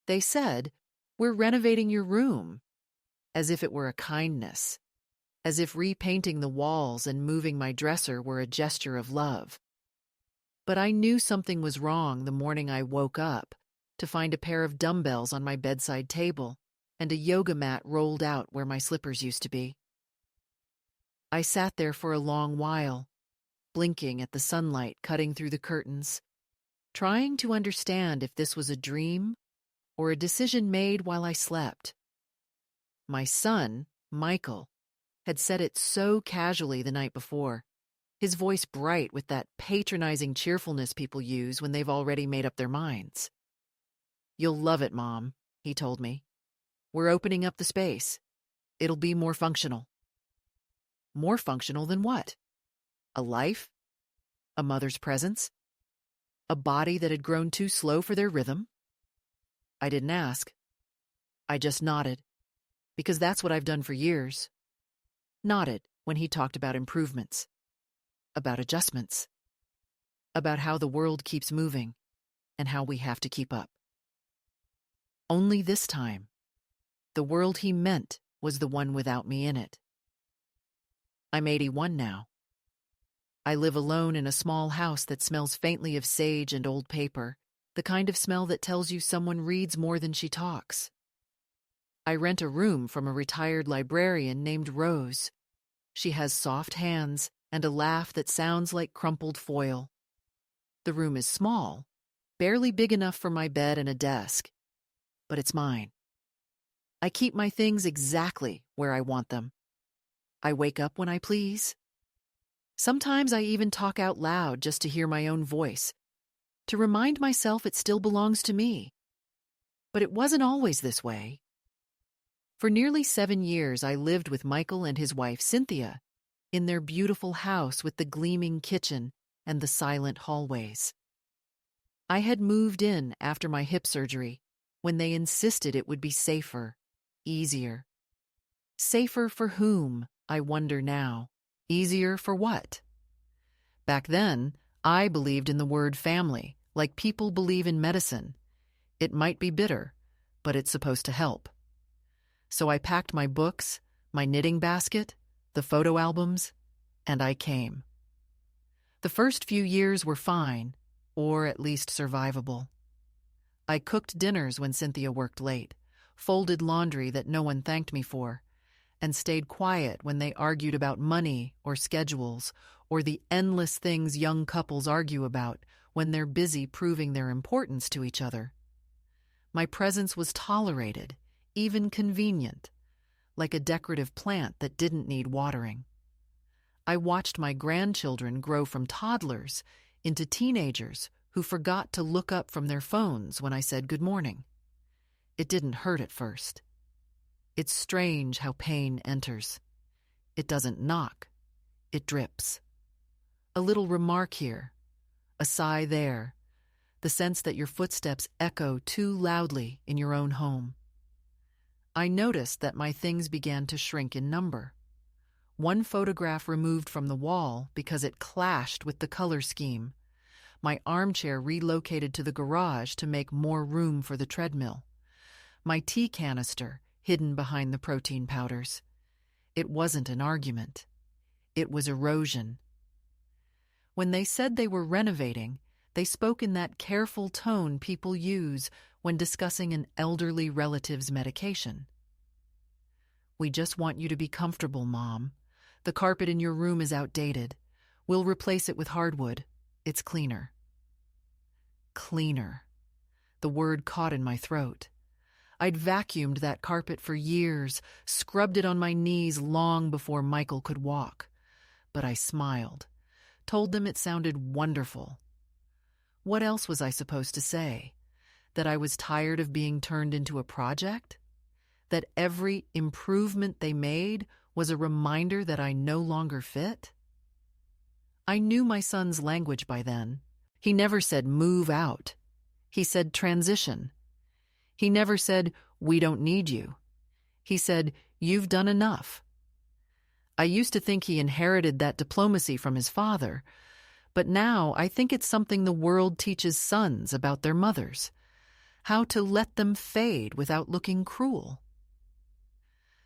They said, "We're renovating your room," as if it were a kindness, as if repainting the walls and moving my dresser were a gesture of love. But I knew something was wrong the morning I woke up to find a pair of dumbbells on my bedside table and a yoga mat rolled out where my slippers used to be. I sat there for a long while, blinking at the sunlight cutting through the curtains, trying to understand if this was a dream or a decision made while I slept. My son, Michael, had said it so casually the night before, his voice bright with that patronizing cheerfulness people use when they've already made up their minds. "You'll love it, Mom," he told me. "We're opening up the space. It'll be more functional." More functional than what? A life? A mother's presence? A body that had grown too slow for their rhythm? I didn't ask. I just nodded, because that's what I've done for years. Nodded when he talked about improvements, about adjustments, about how the world keeps moving and how we have to keep up. Only this time, the world he meant was the one without me in it. I'm 81 now. I live alone in a small house that smells faintly of sage and old paper, the kind of smell that tells you someone reads more than she talks. I rent a room from a retired librarian named Rose. She has soft hands and a laugh that sounds like crumpled foil. The room is small, barely big enough for my bed and a desk, but it's mine. I keep my things exactly where I want them. I wake up when I please. Sometimes I even talk out loud just to hear my own voice, to remind myself it still belongs to me. But it wasn't always this way. For nearly 7 years, I lived with Michael and his wife, Cynthia, in their beautiful house with the gleaming kitchen and the silent hallways. I had moved in after my hip surgery when they insisted it would be safer, easier. Safer for whom, I wonder now. Easier for what? Back then, I believed in the word family, like people believe in medicine. It might be bitter, but it's supposed to help. So I packed my books, my knitting basket, the photo albums, and I came. The first few years were fine, or at least survivable. I cooked dinners when Cynthia worked late, folded laundry that no one thanked me for, and stayed quiet when they argued about money or schedules or the endless things young couples argue about when they're busy proving their importance to each other. My presence was tolerated, even convenient, like a decorative plant that didn't need watering. I watched my grandchildren grow from toddlers into teenagers who forgot to look up from their phones when I said good morning. It didn't hurt at first. It's strange how pain enters. It doesn't knock. It drips. A little remark here, a sigh there, the sense that your footsteps echo too loudly in your own home. I noticed that my things began to shrink in number. One photograph removed from the wall because it clashed with the color scheme. My armchair relocated to the garage to make more room for the treadmill. My tea canister hidden behind the protein powders. It wasn't an argument. It was erosion. When they said they were renovating, they spoke in that careful tone people use when discussing an elderly relative's medication. "We just want you to be comfortable, Mom. The carpet in your room is outdated. We'll replace it with hardwood. It's cleaner." Cleaner. The word caught in my throat. I'd vacuumed that carpet for years, scrubbed it on my knees long before Michael could walk. But I smiled, told them it sounded wonderful. What else was I supposed to say? That I was tired of being turned into a project? That every improvement they made was a reminder that I no longer fit? I knew my son's language by then. He never said move out. He said transition. He never said, "We don't need you." He said, "You've done enough." I used to think he inherited that diplomacy from his father, but now I think it's something the world teaches sons about their mothers. how to let them fade without looking cruel.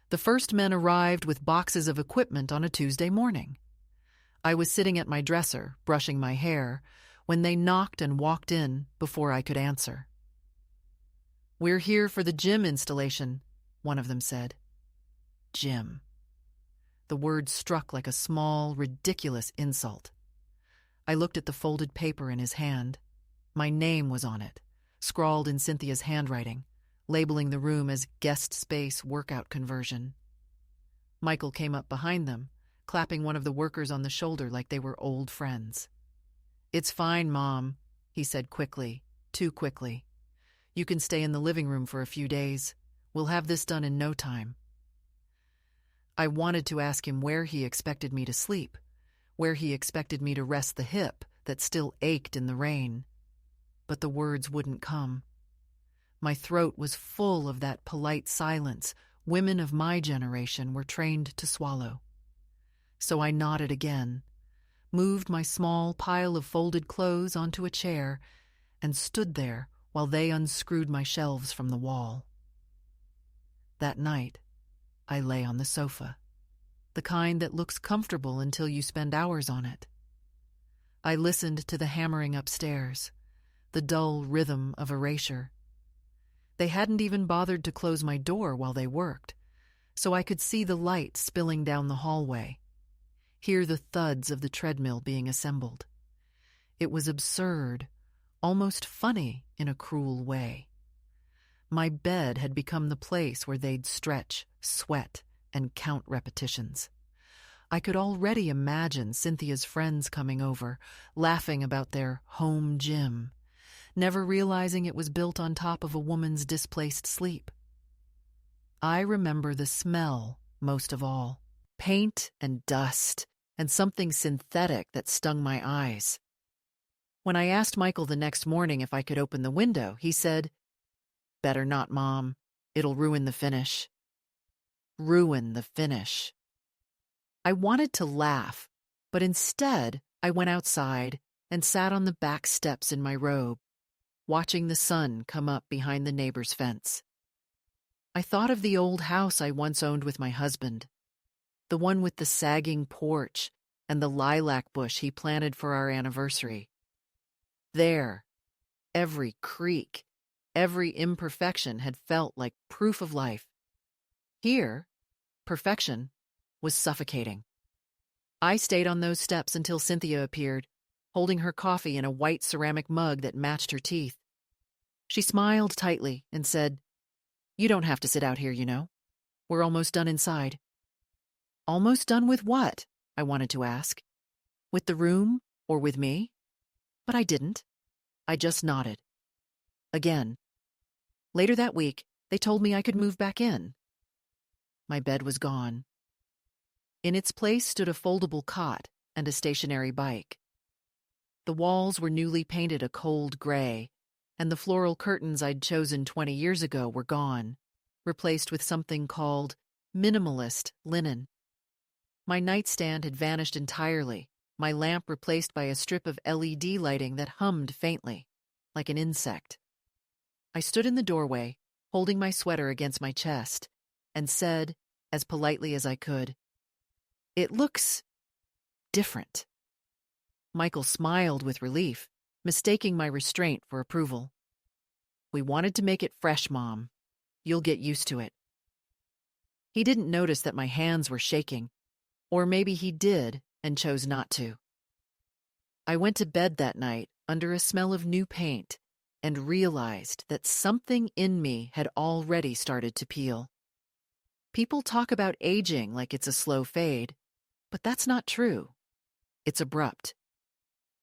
The first men arrived with boxes of equipment on a Tuesday morning. I was sitting at my dresser, brushing my hair, when they knocked and walked in before I could answer. "We're here for the gym installation," one of them said. Gym. The word struck like a small, ridiculous insult. I looked at the folded paper in his hand. My name was on it, scrawled in Cynthia's handwriting, labeling the room as guest space workout conversion. Michael came up behind them, clapping one of the workers on the shoulder like they were old friends. "It's fine, Mom," he said quickly, too quickly. "You can stay in the living room for a few days. We'll have this done in no time." I wanted to ask him where he expected me to sleep, where he expected me to rest the hip that still ached in the rain. But the words wouldn't come. My throat was full of that polite silence women of my generation were trained to swallow. So I nodded again, moved my small pile of folded clothes onto a chair, and stood there while they unscrewed my shelves from the wall. That night, I lay on the sofa, the kind that looks comfortable until you spend hours on it. I listened to the hammering upstairs, the dull rhythm of erasure. They hadn't even bothered to close my door while they worked, so I could see the light spilling down the hallway, hear the thuds of the treadmill being assembled. It was absurd, almost funny in a cruel way. My bed had become the place where they'd stretch, sweat, and count repetitions. I could already imagine Cynthia's friends coming over, laughing about their home gym, never realizing it was built on top of a woman's displaced sleep. I remember the smell most of all, paint and dust, and something synthetic that stung my eyes. When I asked Michael the next morning if I could open the window, he said, "Better not, Mom. It'll ruin the finish." Ruin the finish. I wanted to laugh, but instead I went outside and sat on the back steps in my robe, watching the sun come up behind the neighbor's fence. I thought of the old house I once owned with my husband, the one with the sagging porch and the lilac bush he planted for our anniversary. There, every creak, every imperfection had felt like proof of life. Here, perfection was suffocating. I stayed on those steps until Cynthia appeared, holding her coffee in a white ceramic mug that matched her teeth. She smiled tightly and said, "You don't have to sit out here, you know. We're almost done inside." Almost done with what? I wanted to ask. With the room or with me? But I didn't. I just nodded. Again. Later that week, they told me I could move back in. My bed was gone. In its place stood a foldable cot and a stationary bike. The walls were newly painted a cold gray, and the floral curtains I'd chosen 20 years ago were gone, replaced with something called minimalist linen. My nightstand had vanished entirely, my lamp replaced by a strip of LED lighting that hummed faintly, like an insect. I stood in the doorway, holding my sweater against my chest, and said, as politely as I could, "It looks different." Michael smiled with relief, mistaking my restraint for approval. "We wanted to make it fresh, Mom. You'll get used to it." He didn't notice that my hands were shaking, or maybe he did and chose not to. I went to bed that night under a smell of new paint and realized that something in me had already started to peel. People talk about aging like it's a slow fade, but that's not true. It's abrupt.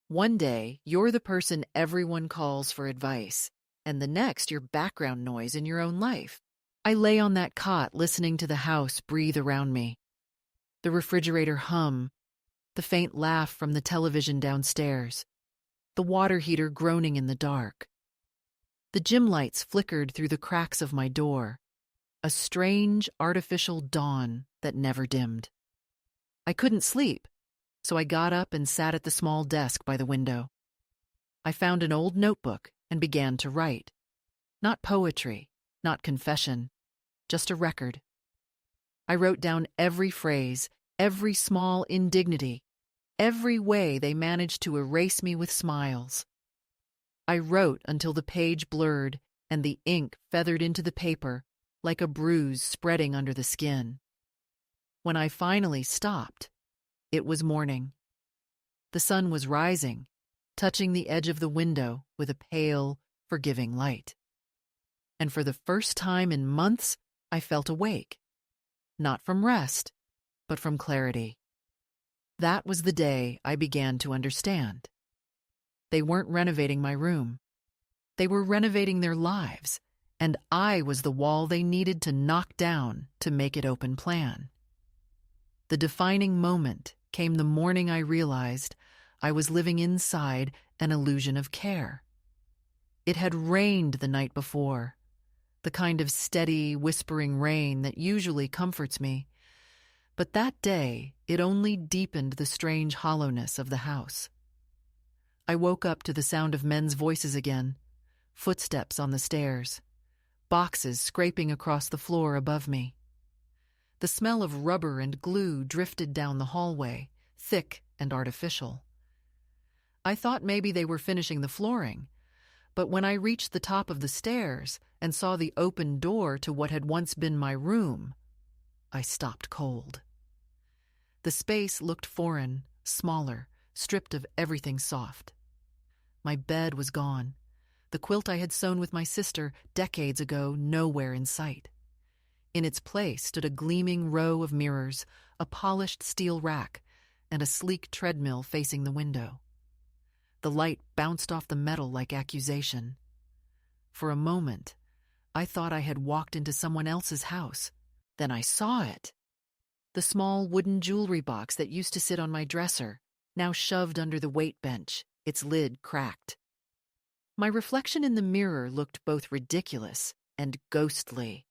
One day, you're the person everyone calls for advice, and the next, you're background noise in your own life. I lay on that cot listening to the house breathe around me. The refrigerator hum, the faint laugh from the television downstairs, the water heater groaning in the dark. The gym lights flickered through the cracks of my door, a strange artificial dawn that never dimmed. I couldn't sleep, so I got up and sat at the small desk by the window. I found an old notebook and began to write. Not poetry, not confession, just a record. I wrote down every phrase, every small indignity, every way they managed to erase me with smiles. I wrote until the page blurred and the ink feathered into the paper like a bruise spreading under the skin. When I finally stopped, it was morning. The sun was rising, touching the edge of the window with a pale, forgiving light. And for the first time in months, I felt awake. Not from rest, but from clarity. That was the day I began to understand. They weren't renovating my room. They were renovating their lives, and I was the wall they needed to knock down to make it open plan. The defining moment came the morning I realized I was living inside an illusion of care. It had rained the night before, the kind of steady, whispering rain that usually comforts me, but that day it only deepened the strange hollowness of the house. I woke up to the sound of men's voices again, footsteps on the stairs, boxes scraping across the floor above me. The smell of rubber and glue drifted down the hallway, thick and artificial. I thought maybe they were finishing the flooring, but when I reached the top of the stairs and saw the open door to what had once been my room, I stopped cold. The space looked foreign, smaller, stripped of everything soft. My bed was gone. The quilt I had sewn with my sister decades ago nowhere in sight. In its place stood a gleaming row of mirrors, a polished steel rack, and a sleek treadmill facing the window. The light bounced off the metal like accusation. For a moment, I thought I had walked into someone else's house. Then I saw it. The small wooden jewelry box that used to sit on my dresser, now shoved under the weight bench, its lid cracked. My reflection in the mirror looked both ridiculous and ghostly.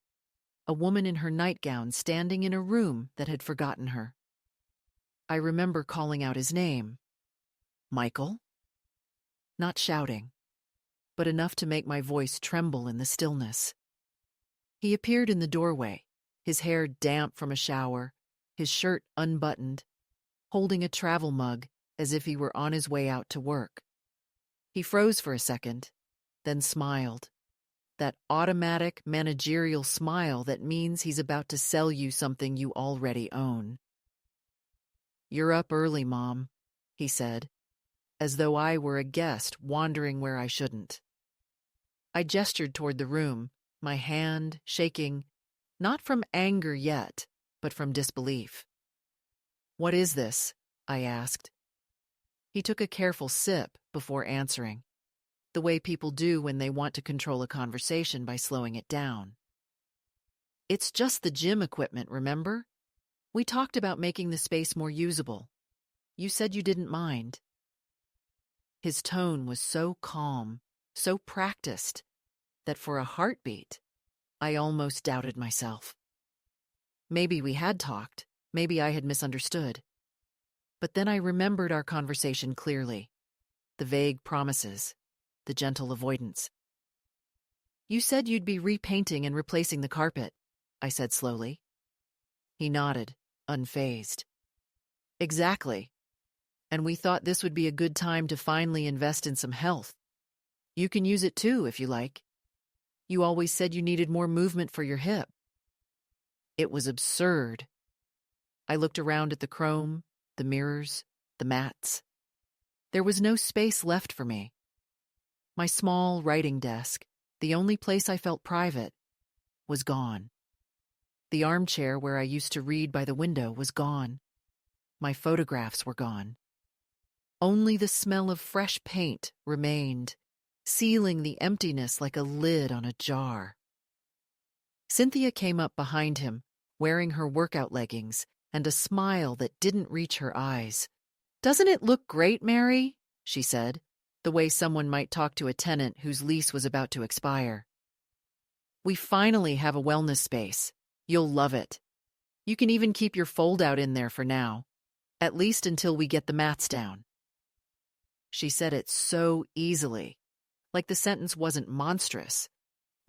A woman in her nightgown standing in a room that had forgotten her. I remember calling out his name. Michael? Not shouting, but enough to make my voice tremble in the stillness. He appeared in the doorway, his hair damp from a shower, his shirt unbuttoned, holding a travel mug as if he were on his way out to work. He froze for a second, then smiled. That automatic managerial smile that means he's about to sell you something you already own. "You're up early, Mom," he said, as though I were a guest wandering where I shouldn't. I gestured toward the room, my hand shaking, not from anger yet, but from disbelief. "What is this?" I asked. He took a careful sip before answering, the way people do when they want to control a conversation by slowing it down. "It's just the gym equipment, remember? We talked about making the space more usable. You said you didn't mind." His tone was so calm, so practiced, that for a heartbeat, I almost doubted myself. Maybe we had talked, maybe I had misunderstood. But then I remembered our conversation clearly, the vague promises, the gentle avoidance. "You said you'd be repainting and replacing the carpet," I said slowly. He nodded, unfazed. "Exactly. And we thought this would be a good time to finally invest in some health. You can use it too, if you like. You always said you needed more movement for your hip." It was absurd. I looked around at the chrome, the mirrors, the mats. There was no space left for me. My small writing desk, the only place I felt private, was gone. The armchair where I used to read by the window was gone. My photographs were gone. Only the smell of fresh paint remained, sealing the emptiness like a lid on a jar. Cynthia came up behind him, wearing her workout leggings and a smile that didn't reach her eyes. "Doesn't it look great, Mary?" she said, the way someone might talk to a tenant whose lease was about to expire. "We finally have a wellness space. You'll love it. You can even keep your fold-out in there for now, at least until we get the mats down." She said it so easily, like the sentence wasn't monstrous,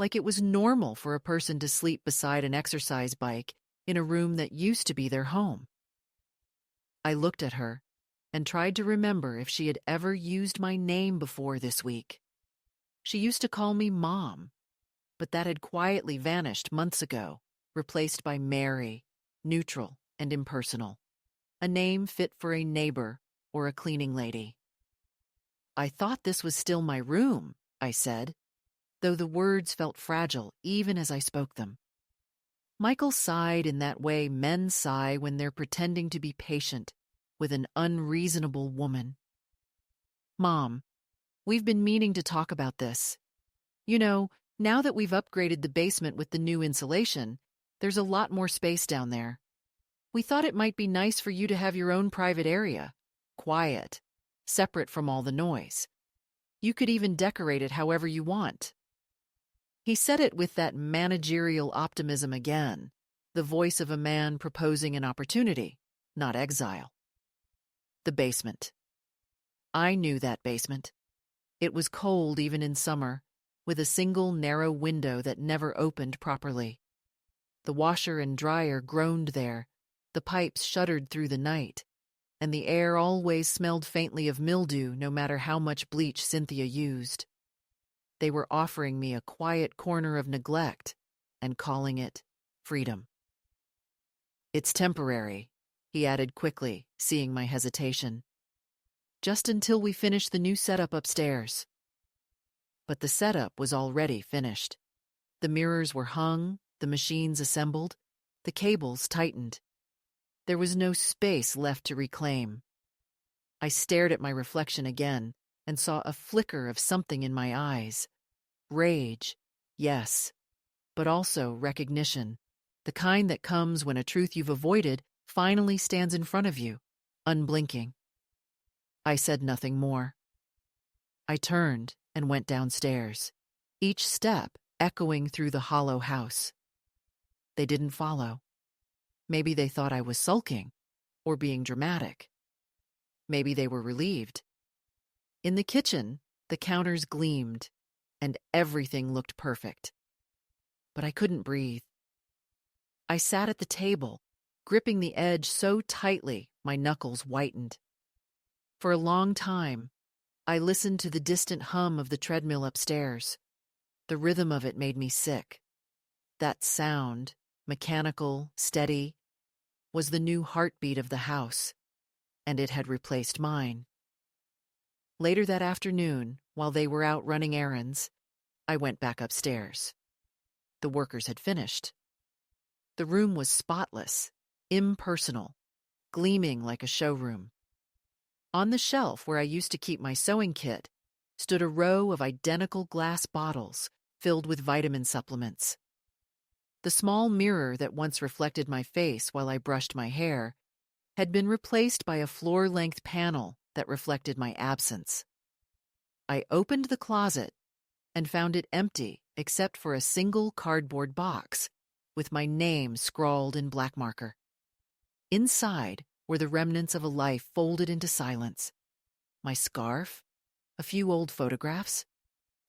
like it was normal for a person to sleep beside an exercise bike in a room that used to be their home. I looked at her and tried to remember if she had ever used my name before this week. She used to call me Mom, but that had quietly vanished months ago, replaced by Mary, neutral and impersonal, a name fit for a neighbor or a cleaning lady. "I thought this was still my room," I said, though the words felt fragile even as I spoke them. Michael sighed in that way men sigh when they're pretending to be patient with an unreasonable woman. "Mom, we've been meaning to talk about this. You know, now that we've upgraded the basement with the new insulation, there's a lot more space down there. We thought it might be nice for you to have your own private area, quiet, separate from all the noise. You could even decorate it however you want." He said it with that managerial optimism again, the voice of a man proposing an opportunity, not exile. The basement. I knew that basement. It was cold even in summer, with a single narrow window that never opened properly. The washer and dryer groaned there, the pipes shuddered through the night, and the air always smelled faintly of mildew no matter how much bleach Cynthia used. They were offering me a quiet corner of neglect and calling it freedom. "It's temporary," he added quickly, seeing my hesitation. "Just until we finish the new setup upstairs." But the setup was already finished. The mirrors were hung, the machines assembled, the cables tightened. There was no space left to reclaim. I stared at my reflection again and saw a flicker of something in my eyes. Rage, yes, but also recognition, the kind that comes when a truth you've avoided finally stands in front of you, unblinking. I said nothing more. I turned and went downstairs, each step echoing through the hollow house. They didn't follow. Maybe they thought I was sulking or being dramatic. Maybe they were relieved. In the kitchen, the counters gleamed, and everything looked perfect. But I couldn't breathe. I sat at the table, gripping the edge so tightly my knuckles whitened. For a long time, I listened to the distant hum of the treadmill upstairs. The rhythm of it made me sick. That sound, mechanical, steady, was the new heartbeat of the house, and it had replaced mine. Later that afternoon, while they were out running errands, I went back upstairs. The workers had finished. The room was spotless, impersonal, gleaming like a showroom. On the shelf where I used to keep my sewing kit stood a row of identical glass bottles filled with vitamin supplements. The small mirror that once reflected my face while I brushed my hair had been replaced by a floor-length panel that reflected my absence. I opened the closet and found it empty except for a single cardboard box with my name scrawled in black marker. Inside were the remnants of a life folded into silence. My scarf, a few old photographs,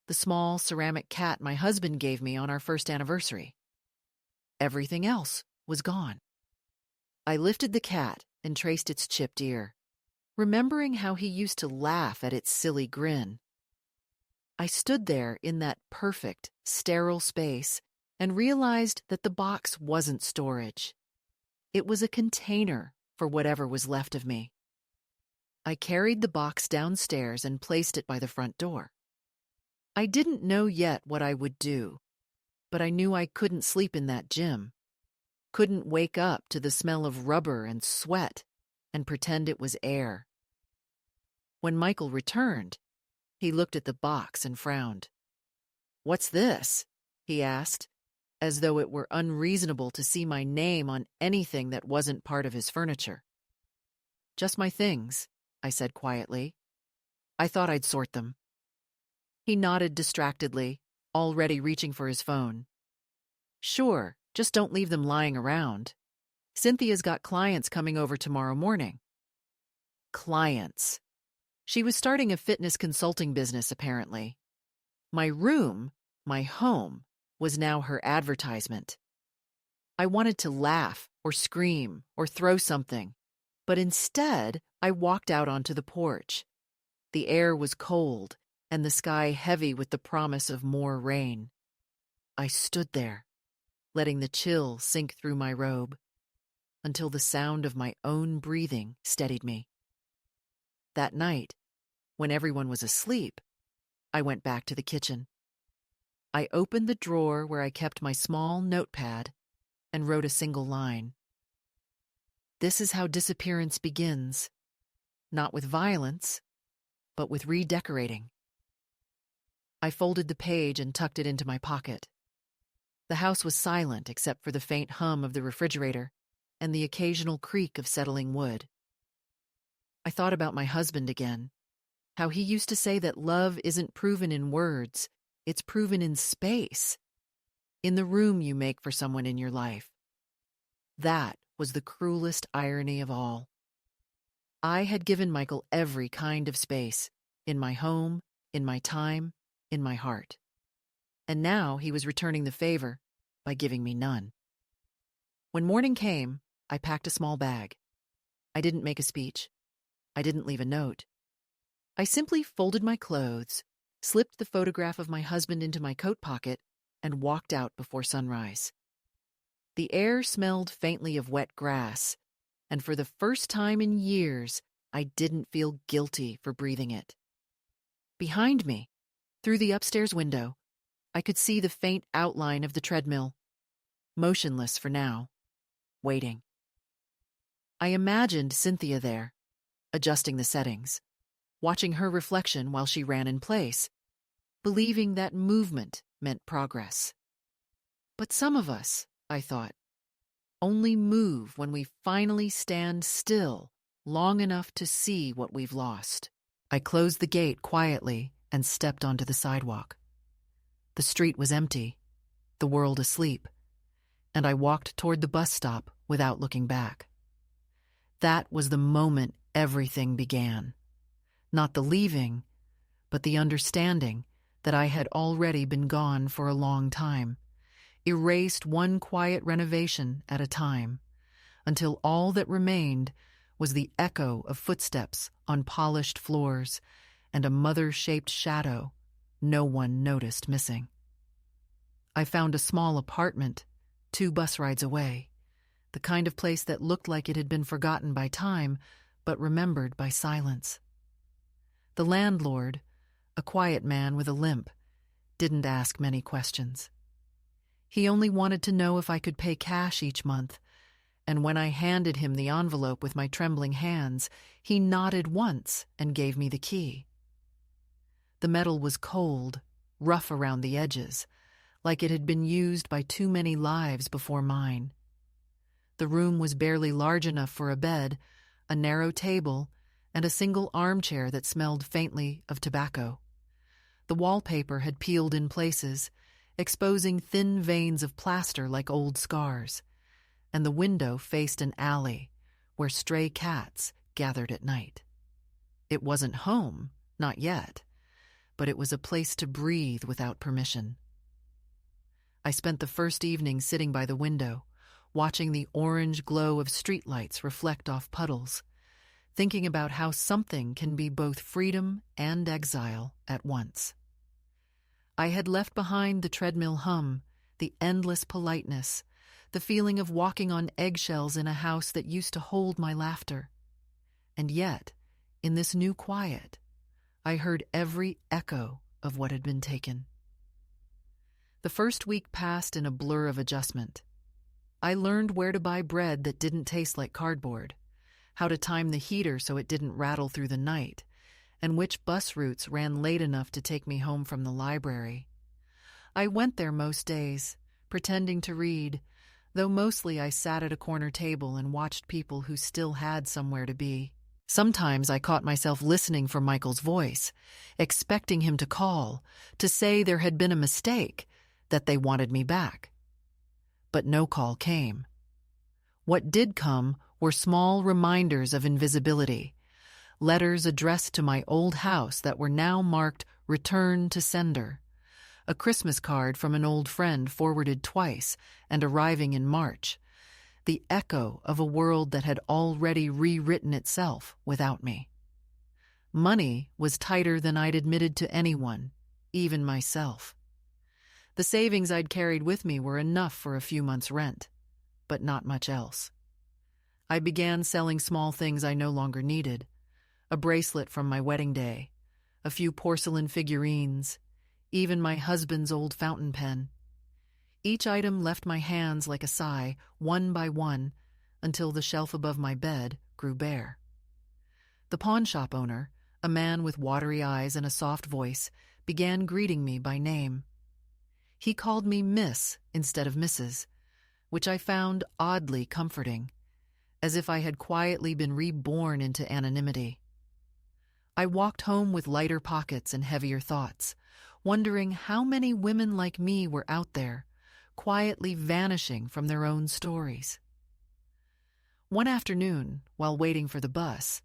the small ceramic cat my husband gave me on our first anniversary. Everything else was gone. I lifted the cat and traced its chipped ear, remembering how he used to laugh at its silly grin. I stood there in that perfect, sterile space and realized that the box wasn't storage. It was a container for whatever was left of me. I carried the box downstairs and placed it by the front door. I didn't know yet what I would do, but I knew I couldn't sleep in that gym, couldn't wake up to the smell of rubber and sweat and pretend it was air. When Michael returned, he looked at the box and frowned. "What's this?" he asked, as though it were unreasonable to see my name on anything that wasn't part of his furniture. "Just my things," I said quietly. "I thought I'd sort them." He nodded distractedly, already reaching for his phone. "Sure, just don't leave them lying around. Cynthia's got clients coming over tomorrow morning." Clients. She was starting a fitness consulting business, apparently. My room, my home, was now her advertisement. I wanted to laugh or scream or throw something, but instead I walked out onto the porch. The air was cold and the sky heavy with the promise of more rain. I stood there, letting the chill sink through my robe, until the sound of my own breathing steadied me. That night, when everyone was asleep, I went back to the kitchen. I opened the drawer where I kept my small notepad and wrote a single line. This is how disappearance begins, not with violence, but with redecorating. I folded the page and tucked it into my pocket. The house was silent except for the faint hum of the refrigerator and the occasional creak of settling wood. I thought about my husband again, how he used to say that love isn't proven in words, it's proven in space, in the room you make for someone in your life. That was the cruelest irony of all. I had given Michael every kind of space, in my home, in my time, in my heart. And now he was returning the favor by giving me none. When morning came, I packed a small bag. I didn't make a speech. I didn't leave a note. I simply folded my clothes, slipped the photograph of my husband into my coat pocket, and walked out before sunrise. The air smelled faintly of wet grass, and for the first time in years, I didn't feel guilty for breathing it. Behind me, through the upstairs window, I could see the faint outline of the treadmill, motionless for now, waiting. I imagined Cynthia there, adjusting the settings, watching her reflection while she ran in place, believing that movement meant progress. But some of us, I thought, only move when we finally stand still long enough to see what we've lost. I closed the gate quietly and stepped onto the sidewalk. The street was empty, the world asleep, and I walked toward the bus stop without looking back. That was the moment everything began. Not the leaving, but the understanding that I had already been gone for a long time, erased one quiet renovation at a time, until all that remained was the echo of footsteps on polished floors and a mother-shaped shadow no one noticed missing. I found a small apartment 2 bus rides away, the kind of place that looked like it had been forgotten by time, but remembered by silence. The landlord, a quiet man with a limp, didn't ask many questions. He only wanted to know if I could pay cash each month, and when I handed him the envelope with my trembling hands, he nodded once and gave me the key. The metal was cold, rough around the edges, like it had been used by too many lives before mine. The room was barely large enough for a bed, a narrow table, and a single armchair that smelled faintly of tobacco. The wallpaper had peeled in places, exposing thin veins of plaster like old scars, and the window faced an alley where stray cats gathered at night. It wasn't home, not yet, but it was a place to breathe without permission. I spent the first evening sitting by the window, watching the orange glow of streetlights reflect off puddles, thinking about how something can be both freedom and exile at once. I had left behind the treadmill hum, the endless politeness, the feeling of walking on eggshells in a house that used to hold my laughter. And yet, in this new quiet, I heard every echo of what had been taken. The first week passed in a blur of adjustment. I learned where to buy bread that didn't taste like cardboard, how to time the heater so it didn't rattle through the night, and which bus routes ran late enough to take me home from the library. I went there most days, pretending to read, though mostly I sat at a corner table and watched people who still had somewhere to be. Sometimes I caught myself listening for Michael's voice, expecting him to call, to say there had been a mistake, that they wanted me back. But no call came. What did come were small reminders of invisibility, letters addressed to my old house that were now marked "Return to Sender," a Christmas card from an old friend forwarded twice and arriving in March, the echo of a world that had already rewritten itself without me. Money was tighter than I'd admitted to anyone, even myself. The savings I'd carried with me were enough for a few months' rent, but not much else. I began selling small things I no longer needed: a bracelet from my wedding day, a few porcelain figurines, even my husband's old fountain pen. Each item left my hands like a sigh, one by one, until the shelf above my bed grew bare. The pawn shop owner, a man with watery eyes and a soft voice, began greeting me by name. He called me Miss instead of Mrs., which I found oddly comforting, as if I had quietly been reborn into anonymity. I walked home with lighter pockets and heavier thoughts, wondering how many women like me were out there, quietly vanishing from their own stories. One afternoon, while waiting for the bus,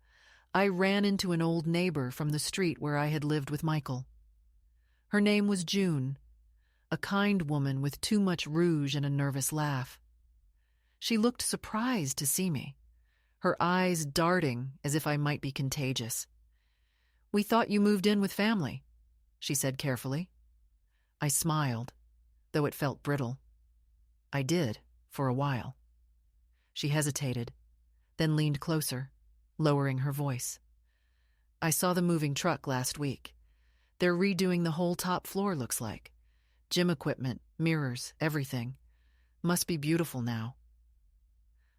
I ran into an old neighbor from the street where I had lived with Michael. Her name was June, a kind woman with too much rouge and a nervous laugh. She looked surprised to see me, her eyes darting as if I might be contagious. "We thought you moved in with family," she said carefully. I smiled, though it felt brittle. I did, for a while. She hesitated, then leaned closer, lowering her voice. "I saw the moving truck last week. They're redoing the whole top floor, looks like. Gym equipment, mirrors, everything. Must be beautiful now."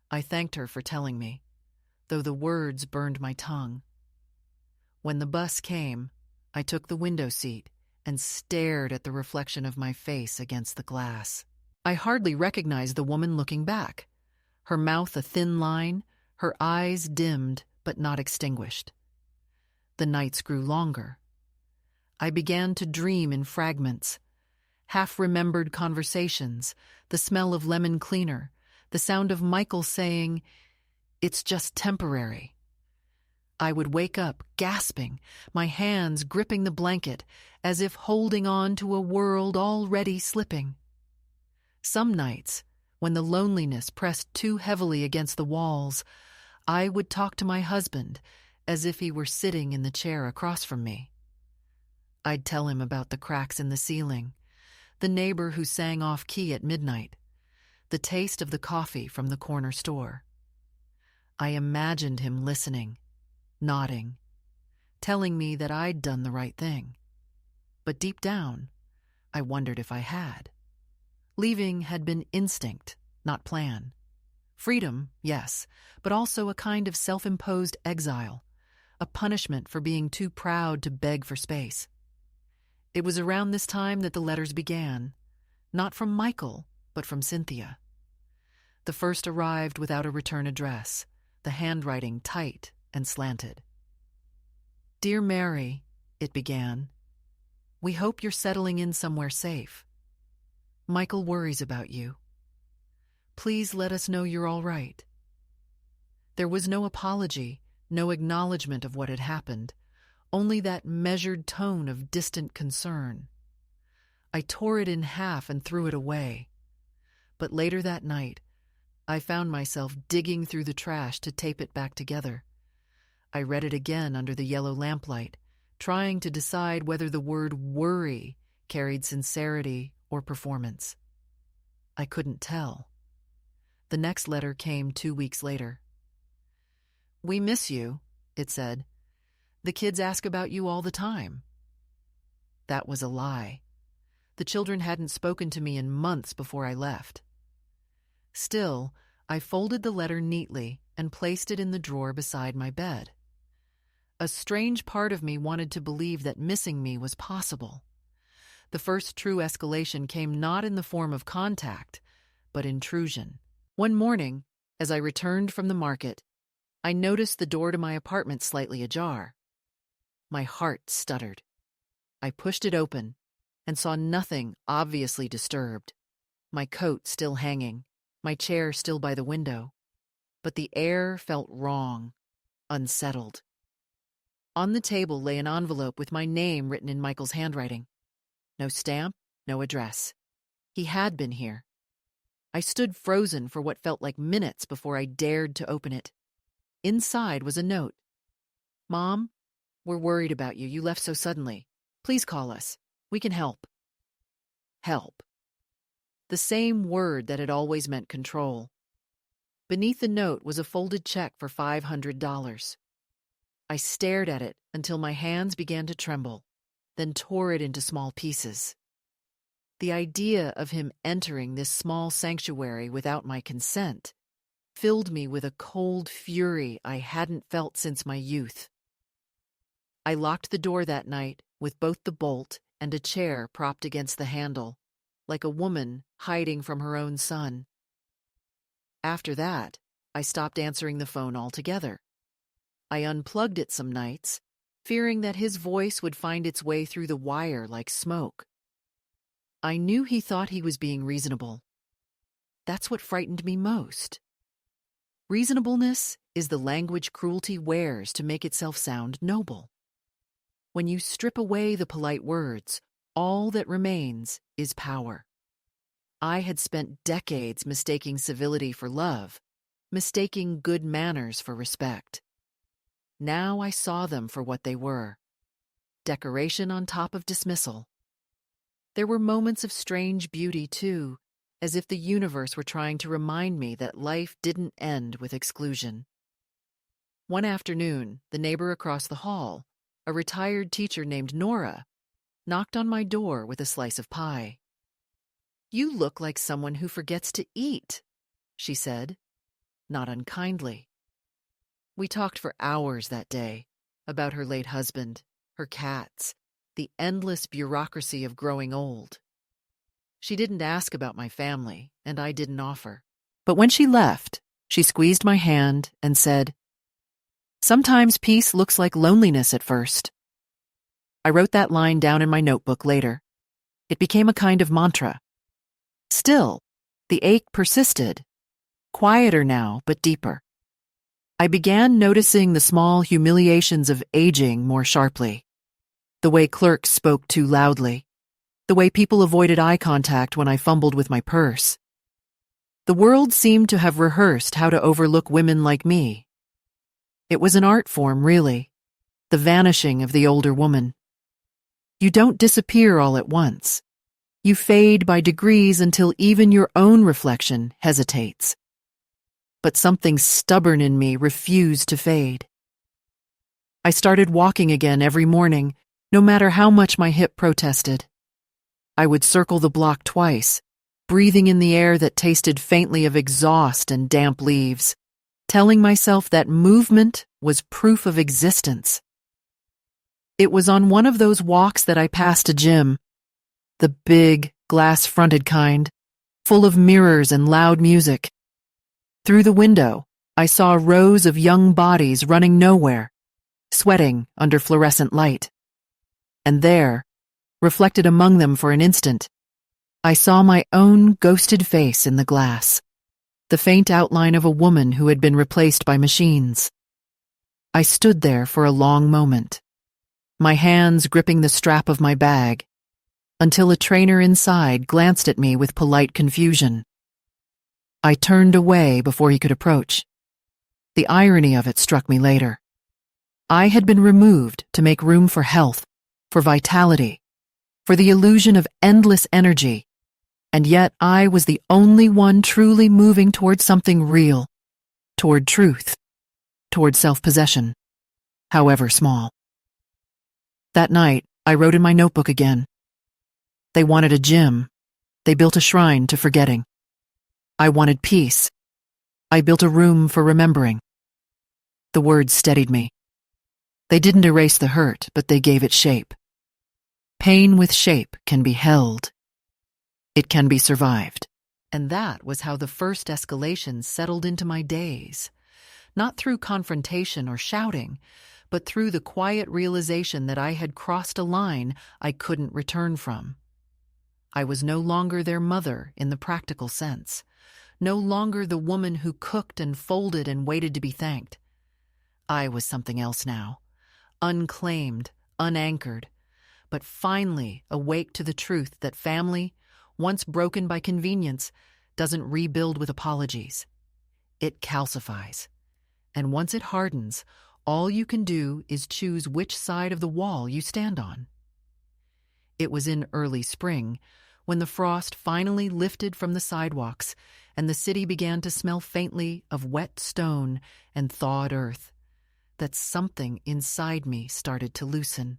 I thanked her for telling me, though the words burned my tongue. When the bus came, I took the window seat and stared at the reflection of my face against the glass. I hardly recognized the woman looking back, her mouth a thin line, her eyes dimmed but not extinguished. The nights grew longer. I began to dream in fragments, half-remembered conversations, the smell of lemon cleaner, the sound of Michael saying, "It's just temporary." I would wake up gasping, my hands gripping the blanket, as if holding on to a world already slipping. Some nights, when the loneliness pressed too heavily against the walls, I would talk to my husband as if he were sitting in the chair across from me. I'd tell him about the cracks in the ceiling, the neighbor who sang off-key at midnight, the taste of the coffee from the corner store. I imagined him listening, nodding, telling me that I'd done the right thing. But deep down, I wondered if I had. Leaving had been instinct, not plan. Freedom, yes, but also a kind of self-imposed exile, a punishment for being too proud to beg for space. It was around this time that the letters began, not from Michael, but from Cynthia. The first arrived without a return address, the handwriting tight and slanted. "Dear Mary," it began, "we hope you're settling in somewhere safe. Michael worries about you. Please let us know you're all right." There was no apology, no acknowledgement of what had happened, only that measured tone of distant concern. I tore it in half and threw it away. But later that night, I found myself digging through the trash to tape it back together. I read it again under the yellow lamplight, trying to decide whether the word worry carried sincerity or performance. I couldn't tell. The next letter came 2 weeks later. "We miss you," it said. "The kids ask about you all the time." That was a lie. The children hadn't spoken to me in months before I left. Still, I folded the letter neatly and placed it in the drawer beside my bed. A strange part of me wanted to believe that missing me was possible. The first true escalation came not in the form of contact, but intrusion. One morning, as I returned from the market, I noticed the door to my apartment slightly ajar. My heart stuttered. I pushed it open and saw nothing obviously disturbed. My coat still hanging, my chair still by the window. But the air felt wrong, unsettled. On the table lay an envelope with my name written in Michael's handwriting. No stamp, no address. He had been here. I stood frozen for what felt like minutes before I dared to open it. Inside was a note. "Mom, we're worried about you. You left so suddenly. Please call us. We can help." Help. The same word that had always meant control. Beneath the note was a folded check for $500. I stared at it until my hands began to tremble, then tore it into small pieces. The idea of him entering this small sanctuary without my consent filled me with a cold fury I hadn't felt since my youth. I locked the door that night with both the bolt and a chair propped against the handle, like a woman hiding from her own son. After that, I stopped answering the phone altogether. I unplugged it some nights, fearing that his voice would find its way through the wire like smoke. I knew he thought he was being reasonable. That's what frightened me most. Reasonableness is the language cruelty wears to make itself sound noble. When you strip away the polite words, all that remains is power. I had spent decades mistaking civility for love, mistaking good manners for respect. Now I saw them for what they were: decoration on top of dismissal. There were moments of strange beauty, too, as if the universe were trying to remind me that life didn't end with exclusion. One afternoon, the neighbor across the hall, a retired teacher named Nora, knocked on my door with a slice of pie. "You look like someone who forgets to eat," she said, not unkindly. We talked for hours that day about her late husband, her cats, the endless bureaucracy of growing old. She didn't ask about my family, and I didn't offer. But when she left, she squeezed my hand and said, "Sometimes peace looks like loneliness at first." I wrote that line down in my notebook later. It became a kind of mantra. Still, the ache persisted, quieter now, but deeper. I began noticing the small humiliations of aging more sharply. The way clerks spoke too loudly. The way people avoided eye contact when I fumbled with my purse. The world seemed to have rehearsed how to overlook women like me. It was an art form, really. The vanishing of the older woman. You don't disappear all at once. You fade by degrees until even your own reflection hesitates. But something stubborn in me refused to fade. I started walking again every morning, no matter how much my hip protested. I would circle the block twice, breathing in the air that tasted faintly of exhaust and damp leaves, telling myself that movement was proof of existence. It was on one of those walks that I passed a gym, the big, glass-fronted kind, full of mirrors and loud music. Through the window, I saw rows of young bodies running nowhere, sweating under fluorescent light. And there, reflected among them for an instant, I saw my own ghosted face in the glass, the faint outline of a woman who had been replaced by machines. I stood there for a long moment, my hands gripping the strap of my bag, until a trainer inside glanced at me with polite confusion. I turned away before he could approach. The irony of it struck me later. I had been removed to make room for health, for vitality, for the illusion of endless energy, and yet I was the only one truly moving toward something real, toward truth, toward self-possession, however small. That night, I wrote in my notebook again. They wanted a gym. They built a shrine to forgetting. I wanted peace. I built a room for remembering. The words steadied me. They didn't erase the hurt, but they gave it shape. Pain with shape can be held. It can be survived. And that was how the first escalation settled into my days. Not through confrontation or shouting, but through the quiet realization that I had crossed a line I couldn't return from. I was no longer their mother in the practical sense, no longer the woman who cooked and folded and waited to be thanked. I was something else now, unclaimed, unanchored, but finally awake to the truth that family, once broken by convenience, doesn't rebuild with apologies. It calcifies. And once it hardens, all you can do is choose which side of the wall you stand on. It was in early spring, when the frost finally lifted from the sidewalks and the city began to smell faintly of wet stone and thawed earth, that something inside me started to loosen.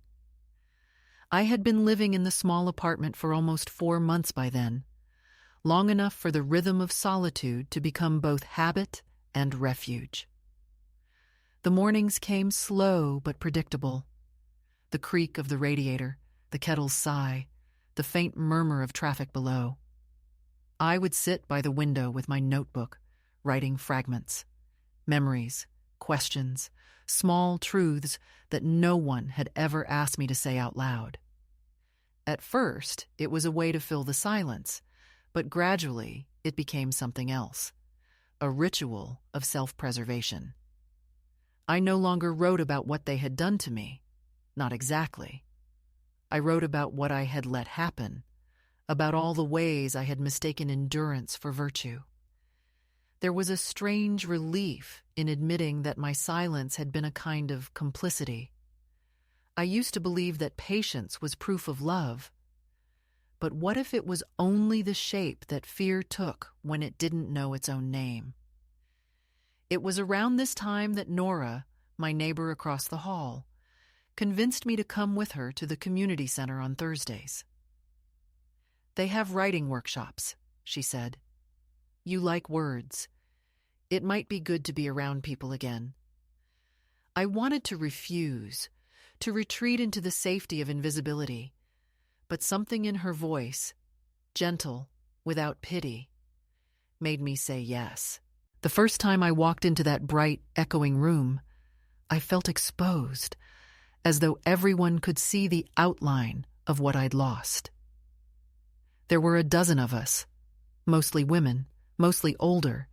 I had been living in the small apartment for almost 4 months by then, long enough for the rhythm of solitude to become both habit and refuge. The mornings came slow but predictable. The creak of the radiator, the kettle's sigh, the faint murmur of traffic below. I would sit by the window with my notebook, writing fragments, memories, questions, small truths that no one had ever asked me to say out loud. At first, it was a way to fill the silence, but gradually it became something else, a ritual of self-preservation. I no longer wrote about what they had done to me, not exactly. I wrote about what I had let happen, about all the ways I had mistaken endurance for virtue. There was a strange relief in admitting that my silence had been a kind of complicity. I used to believe that patience was proof of love. But what if it was only the shape that fear took when it didn't know its own name? It was around this time that Nora, my neighbor across the hall, convinced me to come with her to the community center on Thursdays. "They have writing workshops," she said. "You like words. It might be good to be around people again." I wanted to refuse, to retreat into the safety of invisibility, but something in her voice, gentle, without pity, made me say yes. The first time I walked into that bright, echoing room, I felt exposed, as though everyone could see the outline of what I'd lost. There were a dozen of us, mostly women, mostly older,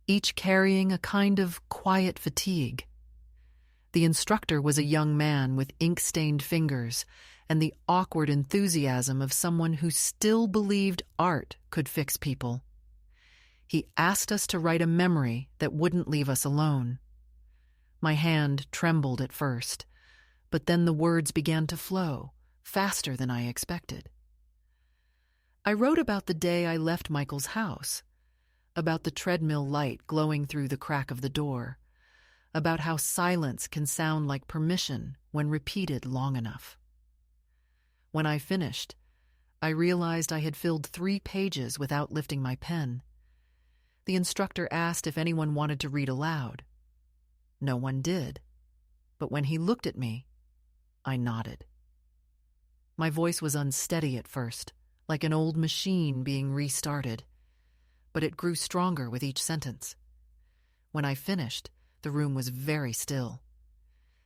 each carrying a kind of quiet fatigue. The instructor was a young man with ink-stained fingers and the awkward enthusiasm of someone who still believed art could fix people. He asked us to write a memory that wouldn't leave us alone. My hand trembled at first, but then the words began to flow, faster than I expected. I wrote about the day I left Michael's house, about the treadmill light glowing through the crack of the door, about how silence can sound like permission when repeated long enough. When I finished, I realized I had filled 3 pages without lifting my pen. The instructor asked if anyone wanted to read aloud. No one did, but when he looked at me, I nodded. My voice was unsteady at first, like an old machine being restarted, but it grew stronger with each sentence. When I finished, the room was very still.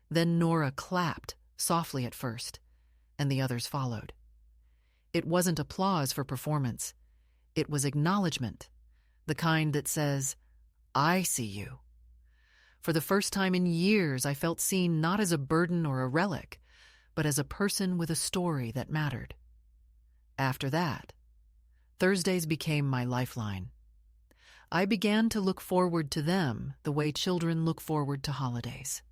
Then Nora clapped, softly at first, and the others followed. It wasn't applause for performance. It was acknowledgement, the kind that says, "I see you." For the first time in years, I felt seen not as a burden or a relic, but as a person with a story that mattered. After that, Thursdays became my lifeline. I began to look forward to them the way children look forward to holidays.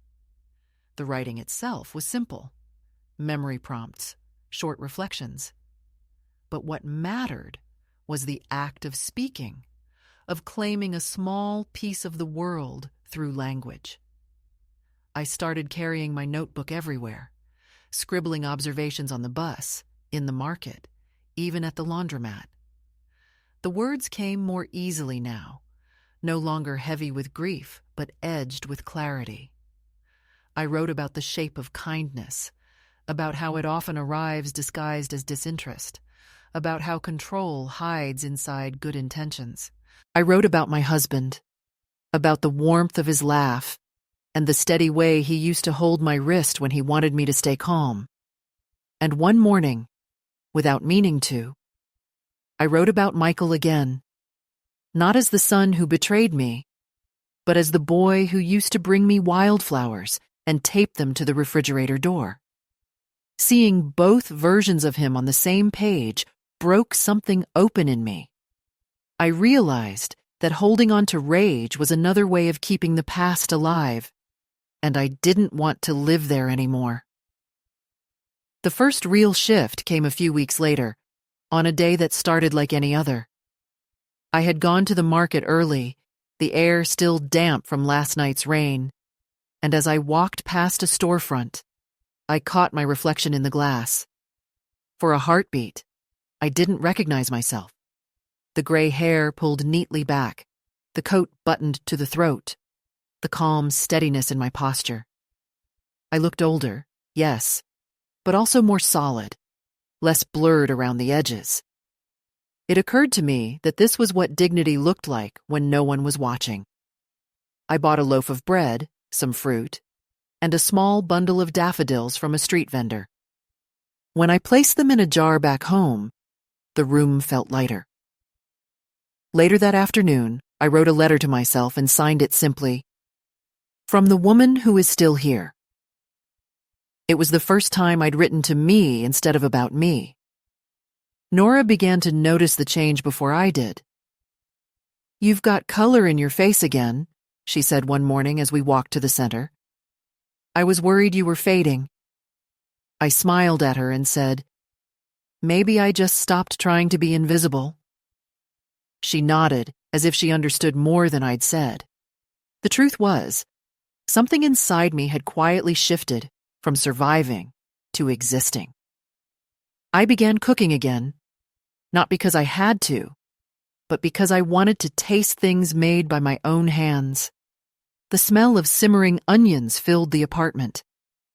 The writing itself was simple: memory prompts, short reflections. But what mattered was the act of speaking, of claiming a small piece of the world through language. I started carrying my notebook everywhere, scribbling observations on the bus, in the market, even at the laundromat. The words came more easily now, no longer heavy with grief, but edged with clarity. I wrote about the shape of kindness, about how it often arrives disguised as disinterest, about how control hides inside good intentions. I wrote about my husband, about the warmth of his laugh, and the steady way he used to hold my wrist when he wanted me to stay calm. And one morning, without meaning to, I wrote about Michael again, not as the son who betrayed me, but as the boy who used to bring me wildflowers and tape them to the refrigerator door. Seeing both versions of him on the same page broke something open in me. I realized that holding on to rage was another way of keeping the past alive, and I didn't want to live there anymore. The first real shift came a few weeks later, on a day that started like any other. I had gone to the market early, the air still damp from last night's rain, and as I walked past a storefront, I caught my reflection in the glass. For a heartbeat, I didn't recognize myself. The gray hair pulled neatly back, the coat buttoned to the throat, the calm steadiness in my posture. I looked older, yes, but also more solid, less blurred around the edges. It occurred to me that this was what dignity looked like when no one was watching. I bought a loaf of bread, some fruit, and a small bundle of daffodils from a street vendor. When I placed them in a jar back home, the room felt lighter. Later that afternoon, I wrote a letter to myself and signed it simply, "From the woman who is still here." It was the first time I'd written to me instead of about me. Nora began to notice the change before I did. "You've got color in your face again," she said one morning as we walked to the center. "I was worried you were fading." I smiled at her and said, "Maybe I just stopped trying to be invisible." She nodded, as if she understood more than I'd said. The truth was, something inside me had quietly shifted from surviving to existing. I began cooking again, not because I had to, but because I wanted to taste things made by my own hands. The smell of simmering onions filled the apartment,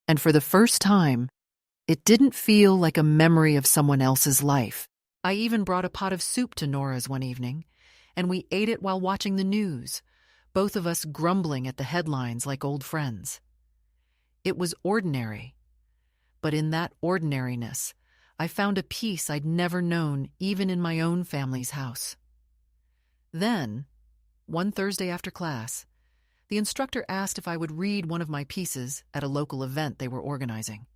and for the first time, it didn't feel like a memory of someone else's life. I even brought a pot of soup to Nora's one evening, and we ate it while watching the news, both of us grumbling at the headlines like old friends. It was ordinary, but in that ordinariness, I found a peace I'd never known even in my own family's house. Then, one Thursday after class, the instructor asked if I would read one of my pieces at a local event they were organizing.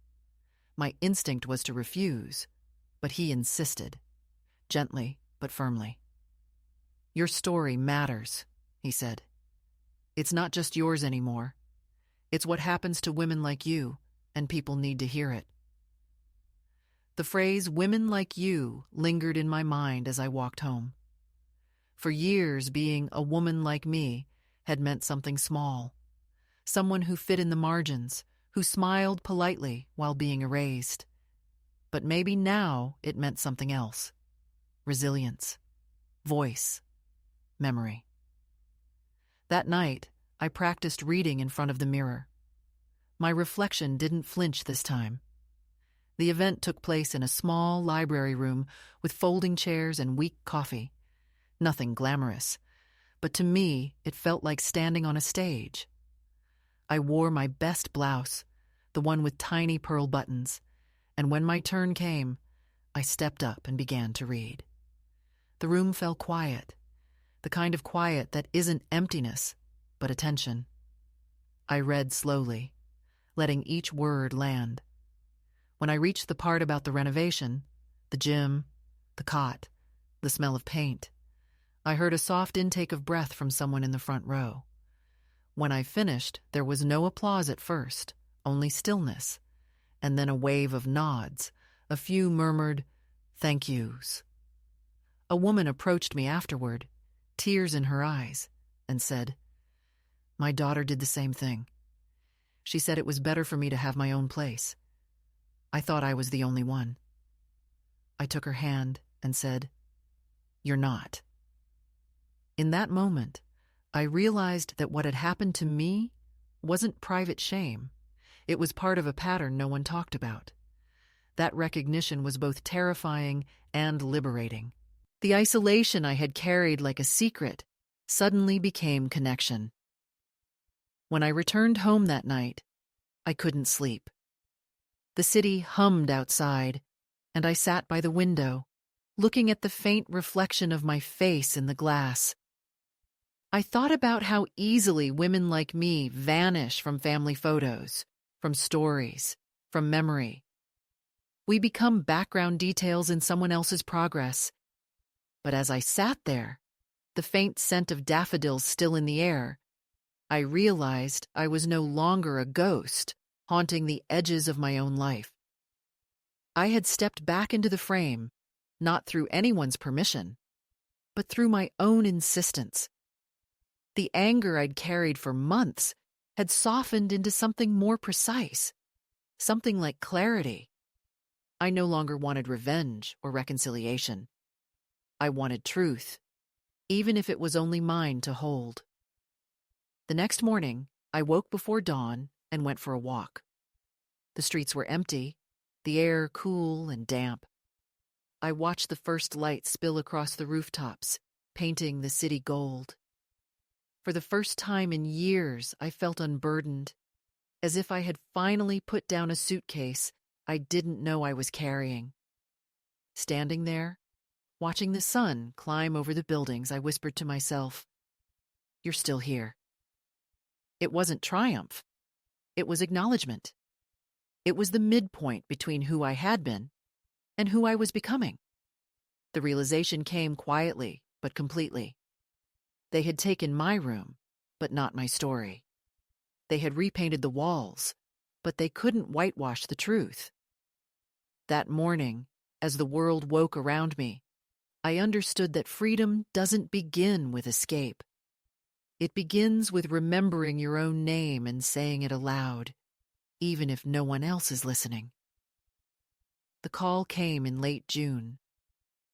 My instinct was to refuse, but he insisted, gently but firmly. "Your story matters," he said. "It's not just yours anymore. It's what happens to women like you, and people need to hear it." The phrase "women like you" lingered in my mind as I walked home. For years, being a woman like me had meant something small, someone who fit in the margins, who smiled politely while being erased. But maybe now it meant something else: resilience, voice, memory. That night, I practiced reading in front of the mirror. My reflection didn't flinch this time. The event took place in a small library room with folding chairs and weak coffee. Nothing glamorous, but to me, it felt like standing on a stage. I wore my best blouse, the one with tiny pearl buttons, and when my turn came, I stepped up and began to read. The room fell quiet, the kind of quiet that isn't emptiness, but attention. I read slowly, letting each word land. When I reached the part about the renovation, the gym, the cot, the smell of paint, I heard a soft intake of breath from someone in the front row. When I finished, there was no applause at first, only stillness, and then a wave of nods, a few murmured thank yous. A woman approached me afterward, tears in her eyes, and said, "My daughter did the same thing. She said it was better for me to have my own place. I thought I was the only one." I took her hand and said, "You're not." In that moment, I realized that what had happened to me wasn't private shame. It was part of a pattern no one talked about. That recognition was both terrifying and liberating. The isolation I had carried like a secret suddenly became connection. When I returned home that night, I couldn't sleep. The city hummed outside, and I sat by the window, looking at the faint reflection of my face in the glass. I thought about how easily women like me vanish from family photos, from stories, from memory. We become background details in someone else's progress. But as I sat there, the faint scent of daffodils still in the air, I realized I was no longer a ghost haunting the edges of my own life. I had stepped back into the frame, not through anyone's permission, but through my own insistence. The anger I'd carried for months had softened into something more precise, something like clarity. I no longer wanted revenge or reconciliation. I wanted truth, even if it was only mine to hold. The next morning, I woke before dawn and went for a walk. The streets were empty, the air cool and damp. I watched the first light spill across the rooftops, painting the city gold. For the first time in years, I felt unburdened, as if I had finally put down a suitcase I didn't know I was carrying. Standing there, watching the sun climb over the buildings, I whispered to myself, "You're still here." It wasn't triumph. It was acknowledgement. It was the midpoint between who I had been and who I was becoming. The realization came quietly, but completely. They had taken my room, but not my story. They had repainted the walls, but they couldn't whitewash the truth. That morning, as the world woke around me, I understood that freedom doesn't begin with escape. It begins with remembering your own name and saying it aloud, even if no one else is listening. The call came in late June,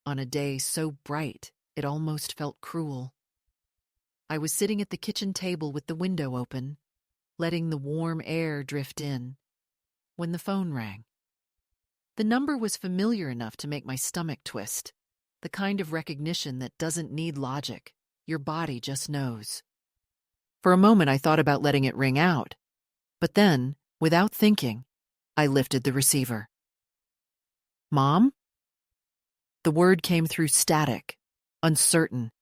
on a day so bright it almost felt cruel. I was sitting at the kitchen table with the window open, letting the warm air drift in, when the phone rang. The number was familiar enough to make my stomach twist, the kind of recognition that doesn't need logic. Your body just knows. For a moment, I thought about letting it ring out, but then, without thinking, I lifted the receiver. "Mom?" The word came through static, uncertain,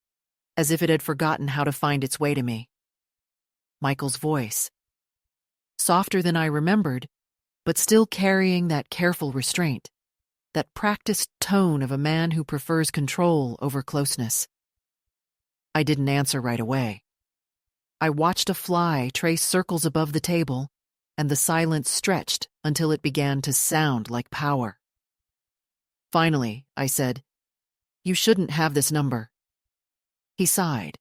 as if it had forgotten how to find its way to me. Michael's voice. Softer than I remembered, but still carrying that careful restraint, that practiced tone of a man who prefers control over closeness. I didn't answer right away. I watched a fly trace circles above the table, and the silence stretched until it began to sound like power. Finally, I said, "You shouldn't have this number." He sighed,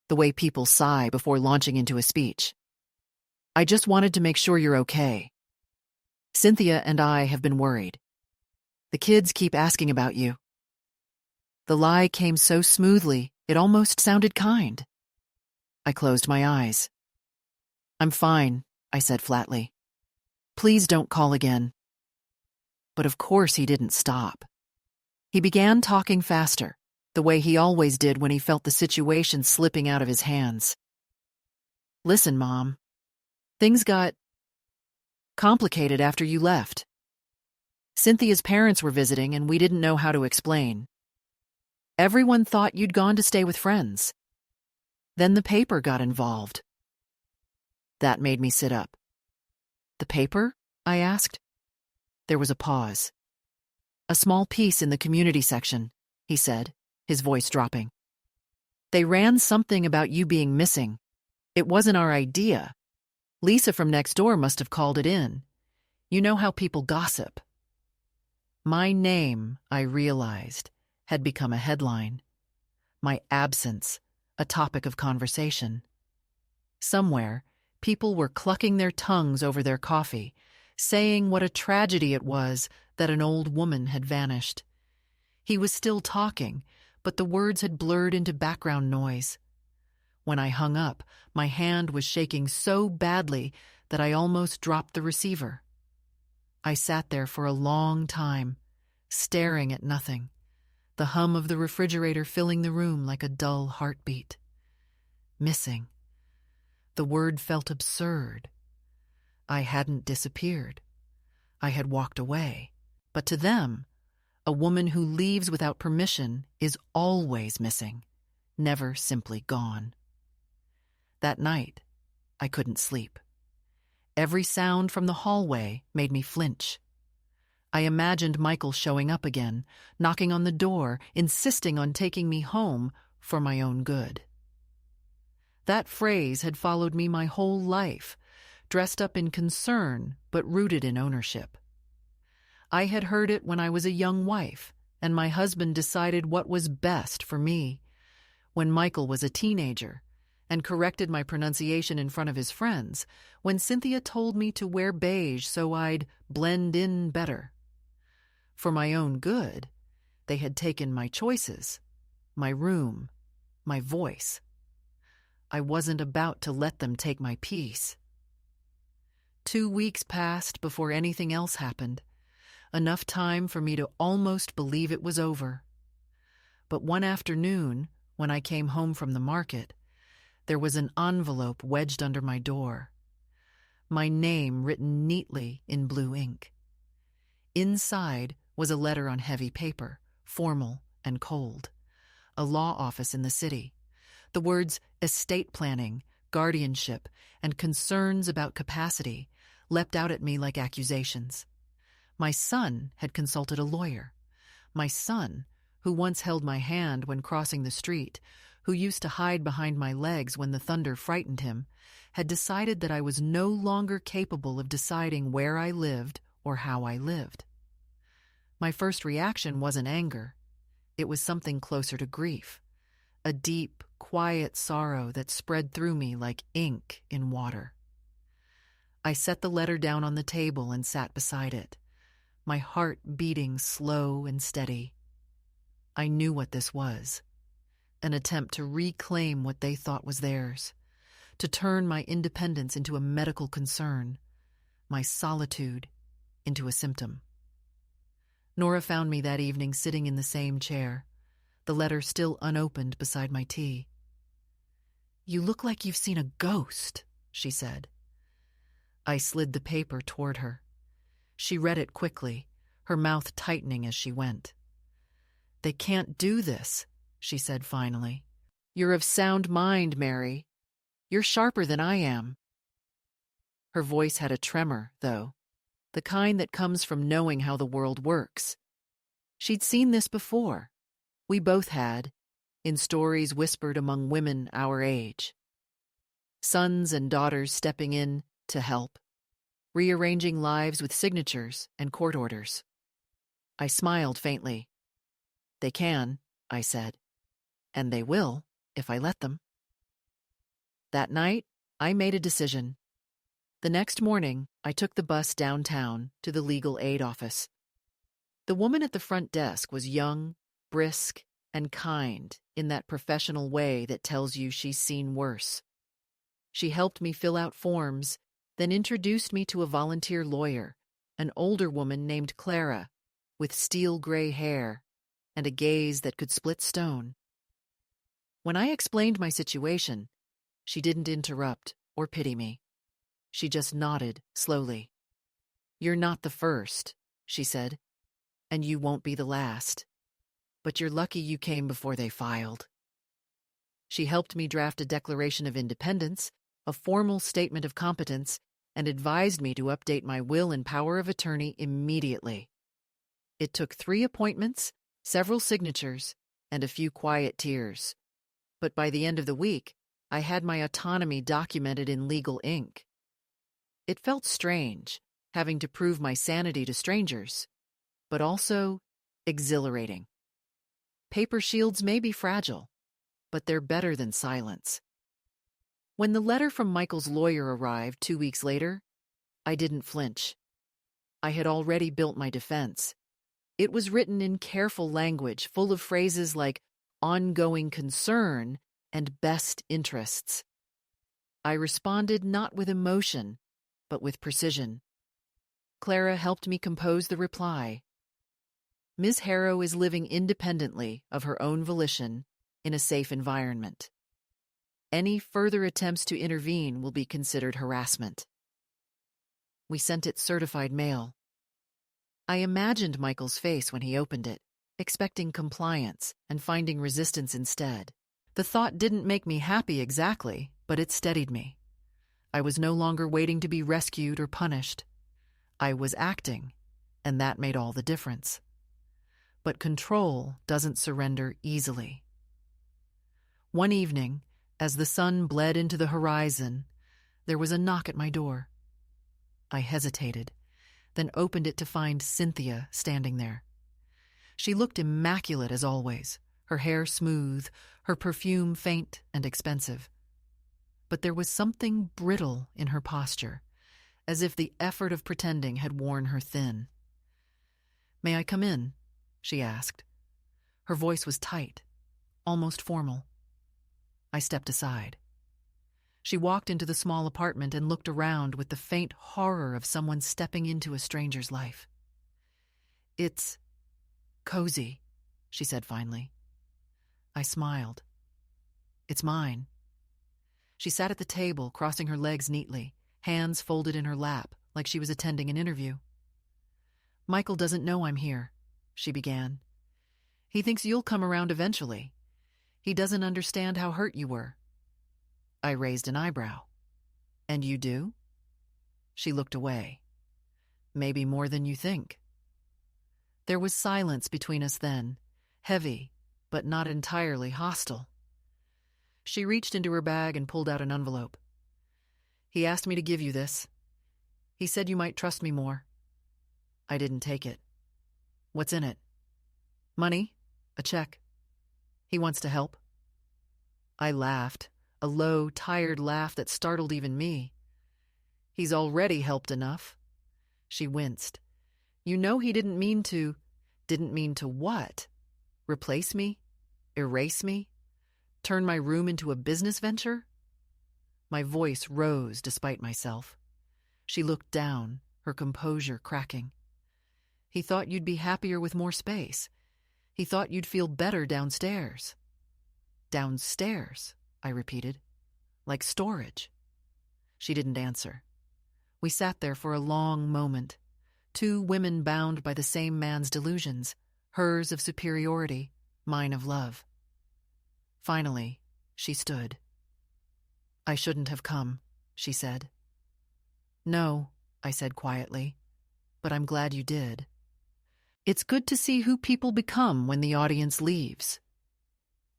the way people sigh before launching into a speech. "I just wanted to make sure you're okay. Cynthia and I have been worried. The kids keep asking about you." The lie came so smoothly, it almost sounded kind. I closed my eyes. "I'm fine," I said flatly. "Please don't call again." But of course he didn't stop. He began talking faster, the way he always did when he felt the situation slipping out of his hands. "Listen, Mom. Things got complicated after you left. Cynthia's parents were visiting and we didn't know how to explain. Everyone thought you'd gone to stay with friends. Then the paper got involved." That made me sit up. "The paper?" I asked. There was a pause. "A small piece in the community section," he said, his voice dropping. "They ran something about you being missing. It wasn't our idea. Lisa from next door must have called it in. You know how people gossip." My name, I realized, had become a headline. My absence, a topic of conversation. Somewhere, people were clucking their tongues over their coffee, saying what a tragedy it was that an old woman had vanished. He was still talking, but the words had blurred into background noise. When I hung up, my hand was shaking so badly that I almost dropped the receiver. I sat there for a long time, staring at nothing, the hum of the refrigerator filling the room like a dull heartbeat. Missing. The word felt absurd. I hadn't disappeared. I had walked away. But to them, a woman who leaves without permission is always missing, never simply gone. That night, I couldn't sleep. Every sound from the hallway made me flinch. I imagined Michael showing up again, knocking on the door, insisting on taking me home for my own good. That phrase had followed me my whole life, dressed up in concern but rooted in ownership. I had heard it when I was a young wife, and my husband decided what was best for me. When Michael was a teenager, and corrected my pronunciation in front of his friends, when Cynthia told me to wear beige so I'd blend in better. For my own good, they had taken my choices, my room, my voice. I wasn't about to let them take my peace. 2 weeks passed before anything else happened, enough time for me to almost believe it was over. But one afternoon, when I came home from the market, there was an envelope wedged under my door. My name written neatly in blue ink. Inside was a letter on heavy paper, formal and cold. A law office in the city. The words estate planning, guardianship, and concerns about capacity leapt out at me like accusations. My son had consulted a lawyer. My son, who once held my hand when crossing the street, who used to hide behind my legs when the thunder frightened him, had decided that I was no longer capable of deciding where I lived or how I lived. My first reaction wasn't anger. It was something closer to grief, a deep, quiet sorrow that spread through me like ink in water. I set the letter down on the table and sat beside it, my heart beating slow and steady. I knew what this was, an attempt to reclaim what they thought was theirs, to turn my independence into a medical concern, my solitude into a symptom. Nora found me that evening sitting in the same chair, the letter still unopened beside my tea. "You look like you've seen a ghost," she said. I slid the paper toward her. She read it quickly, her mouth tightening as she went. "They can't do this," she said finally. "You're of sound mind, Mary. You're sharper than I am." Her voice had a tremor, though, the kind that comes from knowing how the world works. She'd seen this before. We both had, in stories whispered among women our age. Sons and daughters stepping in to help, rearranging lives with signatures and court orders. I smiled faintly. "They can," I said, "and they will if I let them." That night, I made a decision. The next morning, I took the bus downtown to the legal aid office. The woman at the front desk was young, brisk, and kind in that professional way that tells you she's seen worse. She helped me fill out forms, then introduced me to a volunteer lawyer, an older woman named Clara, with steel gray hair and a gaze that could split stone. When I explained my situation, she didn't interrupt or pity me. She just nodded slowly. "You're not the first," she said, "and you won't be the last. But you're lucky you came before they filed." She helped me draft a declaration of independence, a formal statement of competence, and advised me to update my will and power of attorney immediately. It took 3 appointments, several signatures, and a few quiet tears. But by the end of the week, I had my autonomy documented in legal ink. It felt strange, having to prove my sanity to strangers, but also exhilarating. Paper shields may be fragile, but they're better than silence. When the letter from Michael's lawyer arrived 2 weeks later, I didn't flinch. I had already built my defense. It was written in careful language, full of phrases like ongoing concern and best interests. I responded not with emotion, but with precision. Clara helped me compose the reply. Ms. Harrow is living independently of her own volition in a safe environment. Any further attempts to intervene will be considered harassment. We sent it certified mail. I imagined Michael's face when he opened it, expecting compliance and finding resistance instead. The thought didn't make me happy exactly, but it steadied me. I was no longer waiting to be rescued or punished. I was acting, and that made all the difference. But control doesn't surrender easily. One evening, as the sun bled into the horizon, there was a knock at my door. I hesitated, then opened it to find Cynthia standing there. She looked immaculate as always, her hair smooth, her perfume faint and expensive. But there was something brittle in her posture, as if the effort of pretending had worn her thin. "May I come in?" she asked. Her voice was tight, almost formal. I stepped aside. She walked into the small apartment and looked around with the faint horror of someone stepping into a stranger's life. "It's cozy," she said finally. I smiled. "It's mine." She sat at the table, crossing her legs neatly, hands folded in her lap, like she was attending an interview. "Michael doesn't know I'm here," she began. "He thinks you'll come around eventually. He doesn't understand how hurt you were." I raised an eyebrow. "And you do?" She looked away. "Maybe more than you think." There was silence between us then, heavy, but not entirely hostile. She reached into her bag and pulled out an envelope. "He asked me to give you this. He said you might trust me more." I didn't take it. "What's in it?" "Money, a check. He wants to help." I laughed, a low, tired laugh that startled even me. "He's already helped enough." She winced. "You know he didn't mean to..." "Didn't mean to what? Replace me? Erase me? Turn my room into a business venture?" My voice rose despite myself. She looked down, her composure cracking. "He thought you'd be happier with more space. He thought you'd feel better downstairs." "Downstairs," I repeated. "Like storage." She didn't answer. We sat there for a long moment, two women bound by the same man's delusions, hers of superiority, mine of love. Finally, she stood. "I shouldn't have come," she said. "No," I said quietly, "but I'm glad you did. It's good to see who people become when the audience leaves."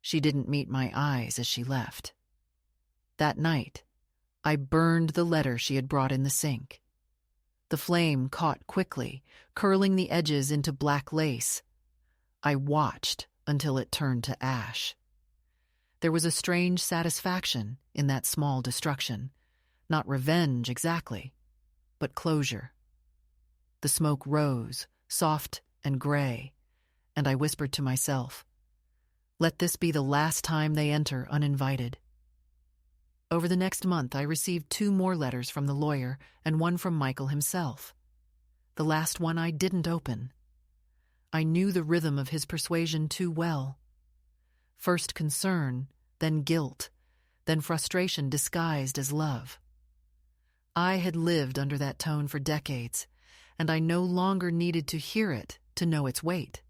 She didn't meet my eyes as she left. That night, I burned the letter she had brought in the sink. The flame caught quickly, curling the edges into black lace. I watched until it turned to ash. There was a strange satisfaction in that small destruction, not revenge exactly, but closure. The smoke rose, soft and gray, and I whispered to myself, "Let this be the last time they enter uninvited." Over the next month, I received 2 more letters from the lawyer and one from Michael himself. The last one I didn't open. I knew the rhythm of his persuasion too well. First concern, then guilt, then frustration disguised as love. I had lived under that tone for decades, and I no longer needed to hear it to know its weight.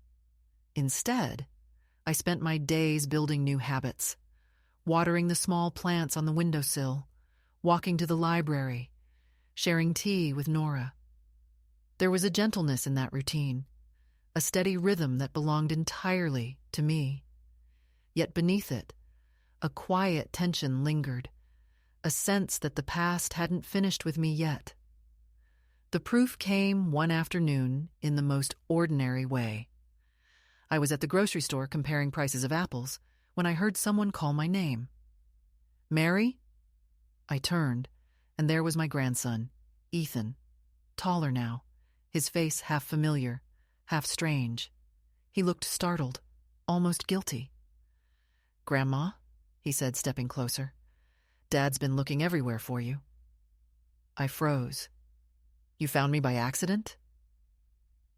Instead, I spent my days building new habits, watering the small plants on the windowsill, walking to the library, sharing tea with Nora. There was a gentleness in that routine, a steady rhythm that belonged entirely to me. Yet beneath it, a quiet tension lingered, a sense that the past hadn't finished with me yet. The proof came one afternoon in the most ordinary way. I was at the grocery store comparing prices of apples when I heard someone call my name. "Mary?" I turned, and there was my grandson, Ethan, taller now, his face half familiar, half strange. He looked startled, almost guilty. "Grandma?" he said, stepping closer. "Dad's been looking everywhere for you." I froze. "You found me by accident?"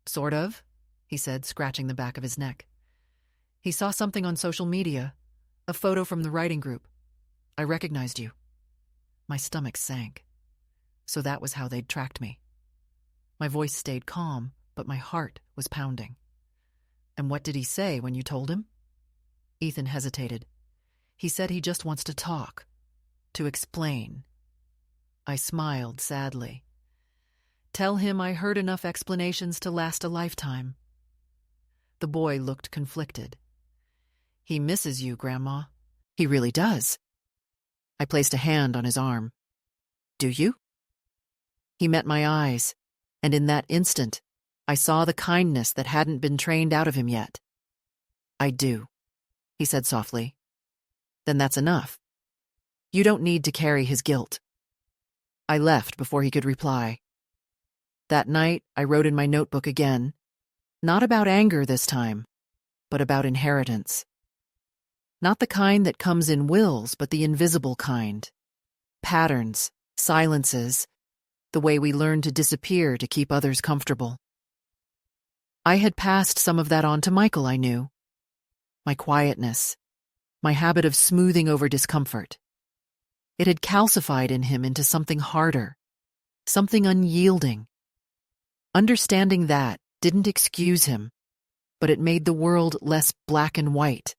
"Sort of," he said, scratching the back of his neck. "He saw something on social media, a photo from the writing group. I recognized you." My stomach sank. So that was how they'd tracked me. My voice stayed calm, but my heart was pounding. "And what did he say when you told him?" Ethan hesitated. "He said he just wants to talk, to explain." I smiled sadly. Tell him I heard enough explanations to last a lifetime." The boy looked conflicted. "He misses you, Grandma. He really does." I placed a hand on his arm. "Do you?" He met my eyes, and in that instant, I saw the kindness that hadn't been trained out of him yet. "I do," he said softly. "Then that's enough. You don't need to carry his guilt." I left before he could reply. That night, I wrote in my notebook again, not about anger this time, but about inheritance. Not the kind that comes in wills, but the invisible kind. Patterns, silences, the way we learn to disappear to keep others comfortable. I had passed some of that on to Michael, I knew. My quietness, my habit of smoothing over discomfort. It had calcified in him into something harder, something unyielding. Understanding that didn't excuse him, but it made the world less black and white.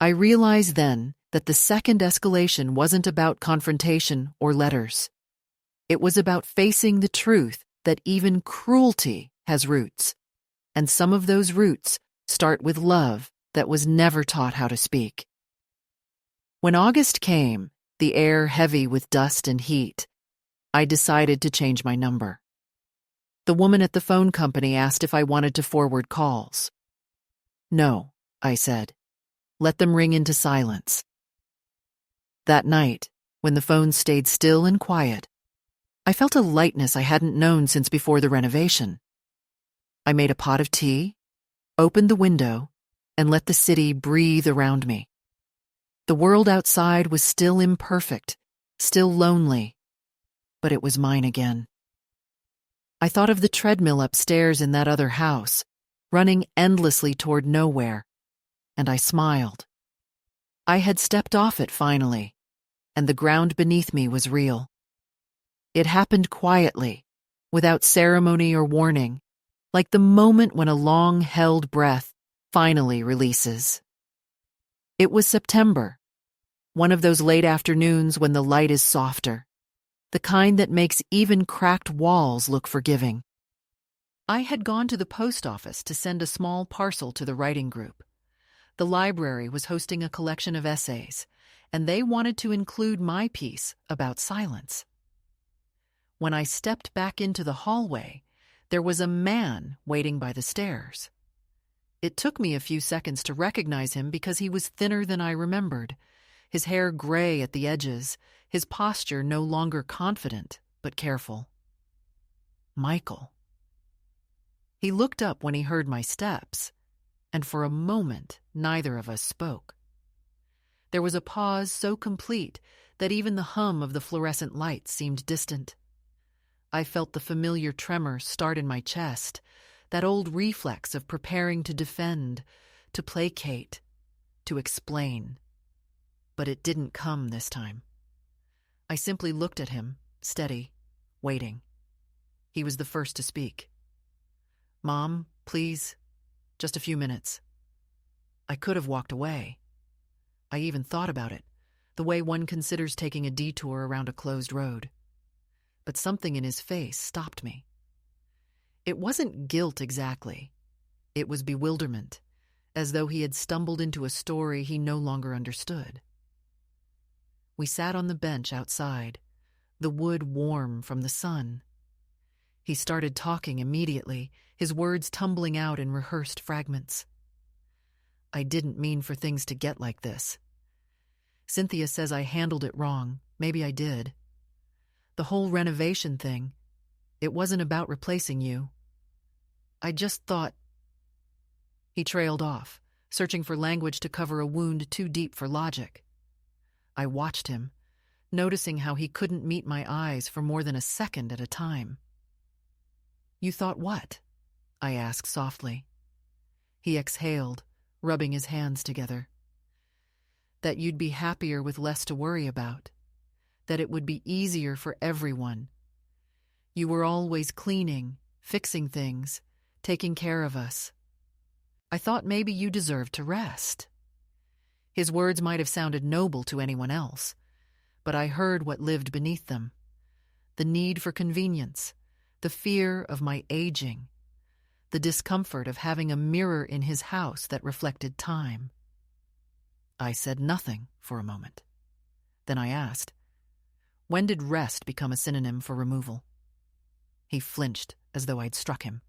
I realized then that the second escalation wasn't about confrontation or letters. It was about facing the truth that even cruelty has roots, and some of those roots start with love that was never taught how to speak. When August came, the air heavy with dust and heat, I decided to change my number. The woman at the phone company asked if I wanted to forward calls. "No," I said. "Let them ring into silence." That night, when the phone stayed still and quiet, I felt a lightness I hadn't known since before the renovation. I made a pot of tea, opened the window, and let the city breathe around me. The world outside was still imperfect, still lonely, but it was mine again. I thought of the treadmill upstairs in that other house, running endlessly toward nowhere, and I smiled. I had stepped off it finally, and the ground beneath me was real. It happened quietly, without ceremony or warning, like the moment when a long-held breath finally releases. It was September, one of those late afternoons when the light is softer, the kind that makes even cracked walls look forgiving. I had gone to the post office to send a small parcel to the writing group. The library was hosting a collection of essays, and they wanted to include my piece about silence. When I stepped back into the hallway, there was a man waiting by the stairs. It took me a few seconds to recognize him because he was thinner than I remembered, his hair gray at the edges, his posture no longer confident, but careful. Michael. He looked up when he heard my steps, and for a moment neither of us spoke. There was a pause so complete that even the hum of the fluorescent lights seemed distant. I felt the familiar tremor start in my chest, that old reflex of preparing to defend, to placate, to explain. But it didn't come this time. I simply looked at him, steady, waiting. He was the first to speak. "Mom, please, just a few minutes." I could have walked away. I even thought about it, the way one considers taking a detour around a closed road. But something in his face stopped me. It wasn't guilt exactly. It was bewilderment, as though he had stumbled into a story he no longer understood. We sat on the bench outside, the wood warm from the sun. He started talking immediately, his words tumbling out in rehearsed fragments. "I didn't mean for things to get like this. Cynthia says I handled it wrong. Maybe I did. The whole renovation thing, it wasn't about replacing you. I just thought—" He trailed off, searching for language to cover a wound too deep for logic. I watched him, noticing how he couldn't meet my eyes for more than a second at a time. "You thought what?" I asked softly. He exhaled, rubbing his hands together. "That you'd be happier with less to worry about. That it would be easier for everyone. You were always cleaning, fixing things, taking care of us. I thought maybe you deserved to rest." His words might have sounded noble to anyone else, but I heard what lived beneath them. The need for convenience, the fear of my aging, the discomfort of having a mirror in his house that reflected time. I said nothing for a moment. Then I asked, "When did rest become a synonym for removal?" He flinched as though I'd struck him.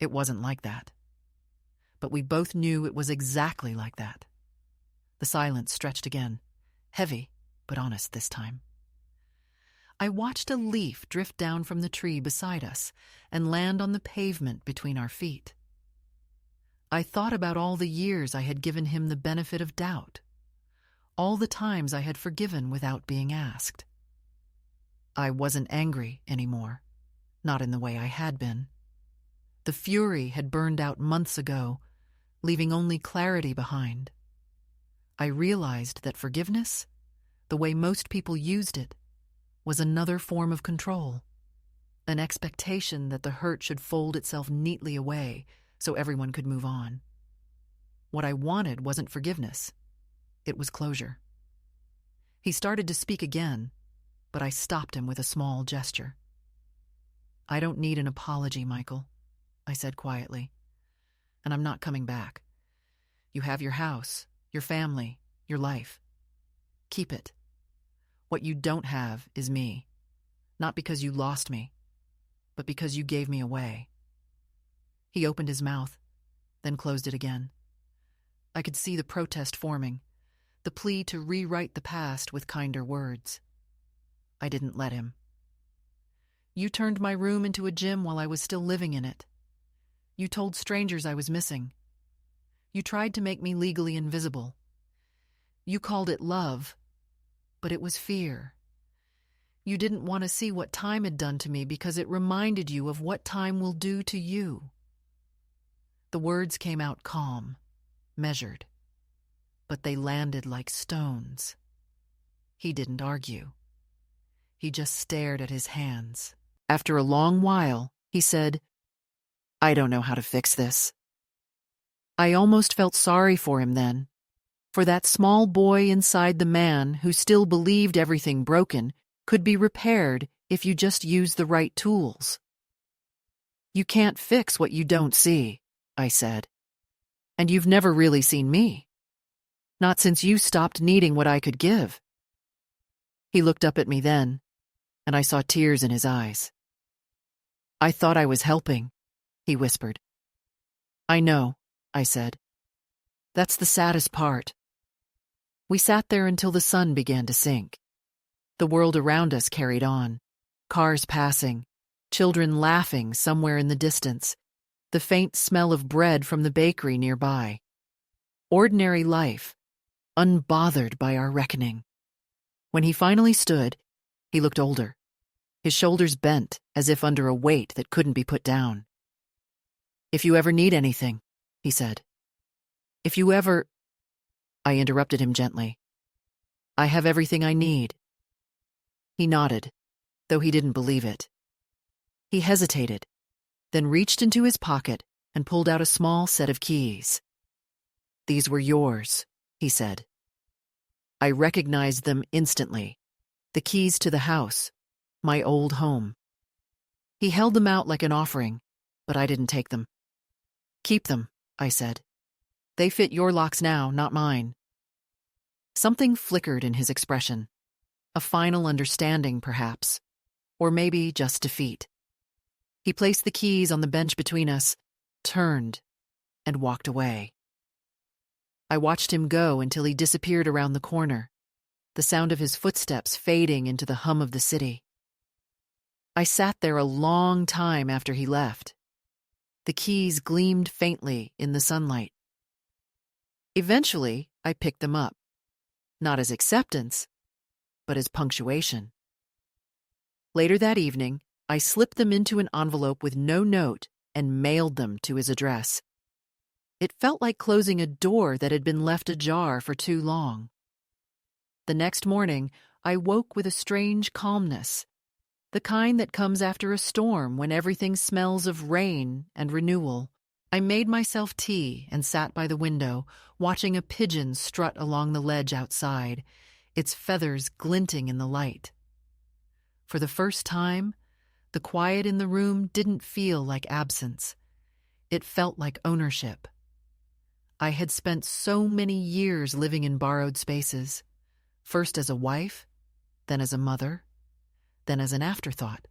It wasn't like that. But we both knew it was exactly like that. The silence stretched again, heavy but honest this time. I watched a leaf drift down from the tree beside us and land on the pavement between our feet. I thought about all the years I had given him the benefit of doubt, all the times I had forgiven without being asked. I wasn't angry anymore, not in the way I had been. The fury had burned out months ago, leaving only clarity behind. I realized that forgiveness, the way most people used it, was another form of control, an expectation that the hurt should fold itself neatly away so everyone could move on. What I wanted wasn't forgiveness, it was closure. He started to speak again, but I stopped him with a small gesture. "I don't need an apology, Michael," I said quietly, "and I'm not coming back. You have your house, your family, your life. Keep it. What you don't have is me, not because you lost me, but because you gave me away." He opened his mouth, then closed it again. I could see the protest forming, the plea to rewrite the past with kinder words. I didn't let him. "You turned my room into a gym while I was still living in it. You told strangers I was missing. You tried to make me legally invisible. You called it love, but it was fear. You didn't want to see what time had done to me because it reminded you of what time will do to you." The words came out calm, measured, but they landed like stones. He didn't argue. He just stared at his hands. After a long while, he said, "I don't know how to fix this." I almost felt sorry for him then, for that small boy inside the man who still believed everything broken could be repaired if you just used the right tools. "You can't fix what you don't see," I said. "And you've never really seen me. Not since you stopped needing what I could give." He looked up at me then, and I saw tears in his eyes. "I thought I was helping," he whispered. "I know," I said. "That's the saddest part." We sat there until the sun began to sink. The world around us carried on, cars passing, children laughing somewhere in the distance, the faint smell of bread from the bakery nearby. Ordinary life, unbothered by our reckoning. When he finally stood, he looked older, his shoulders bent as if under a weight that couldn't be put down. "If you ever need anything," he said. "If you ever—" I interrupted him gently. "I have everything I need." He nodded, though he didn't believe it. He hesitated, then reached into his pocket and pulled out a small set of keys. "These were yours," he said. I recognized them instantly. The keys to the house, my old home. He held them out like an offering, but I didn't take them. "Keep them," I said. "They fit your locks now, not mine." Something flickered in his expression. A final understanding, perhaps. Or maybe just defeat. He placed the keys on the bench between us, turned, and walked away. I watched him go until he disappeared around the corner, the sound of his footsteps fading into the hum of the city. I sat there a long time after he left. The keys gleamed faintly in the sunlight. Eventually, I picked them up, not as acceptance, but as punctuation. Later that evening, I slipped them into an envelope with no note and mailed them to his address. It felt like closing a door that had been left ajar for too long. The next morning, I woke with a strange calmness, the kind that comes after a storm when everything smells of rain and renewal. I made myself tea and sat by the window, watching a pigeon strut along the ledge outside, its feathers glinting in the light. For the first time, The quiet in the room didn't feel like absence. It felt like ownership. I had spent so many years living in borrowed spaces, first as a wife, then as a mother, then as an afterthought.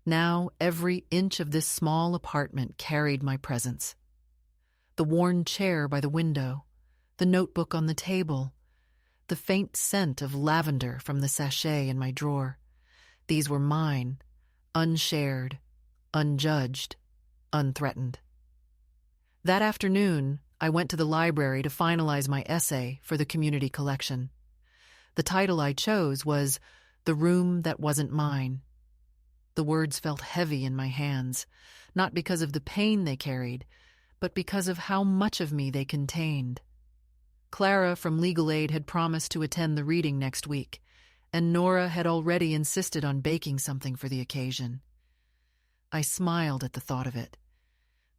Now every inch of this small apartment carried my presence. The worn chair by the window, the notebook on the table, the faint scent of lavender from the sachet in my drawer. These were mine, unshared, unjudged, unthreatened. That afternoon, I went to the library to finalize my essay for the community collection. The title I chose was The Room That Wasn't Mine. The words felt heavy in my hands, not because of the pain they carried, but because of how much of me they contained. Clara from Legal Aid had promised to attend the reading next week, and Nora had already insisted on baking something for the occasion. I smiled at the thought of it,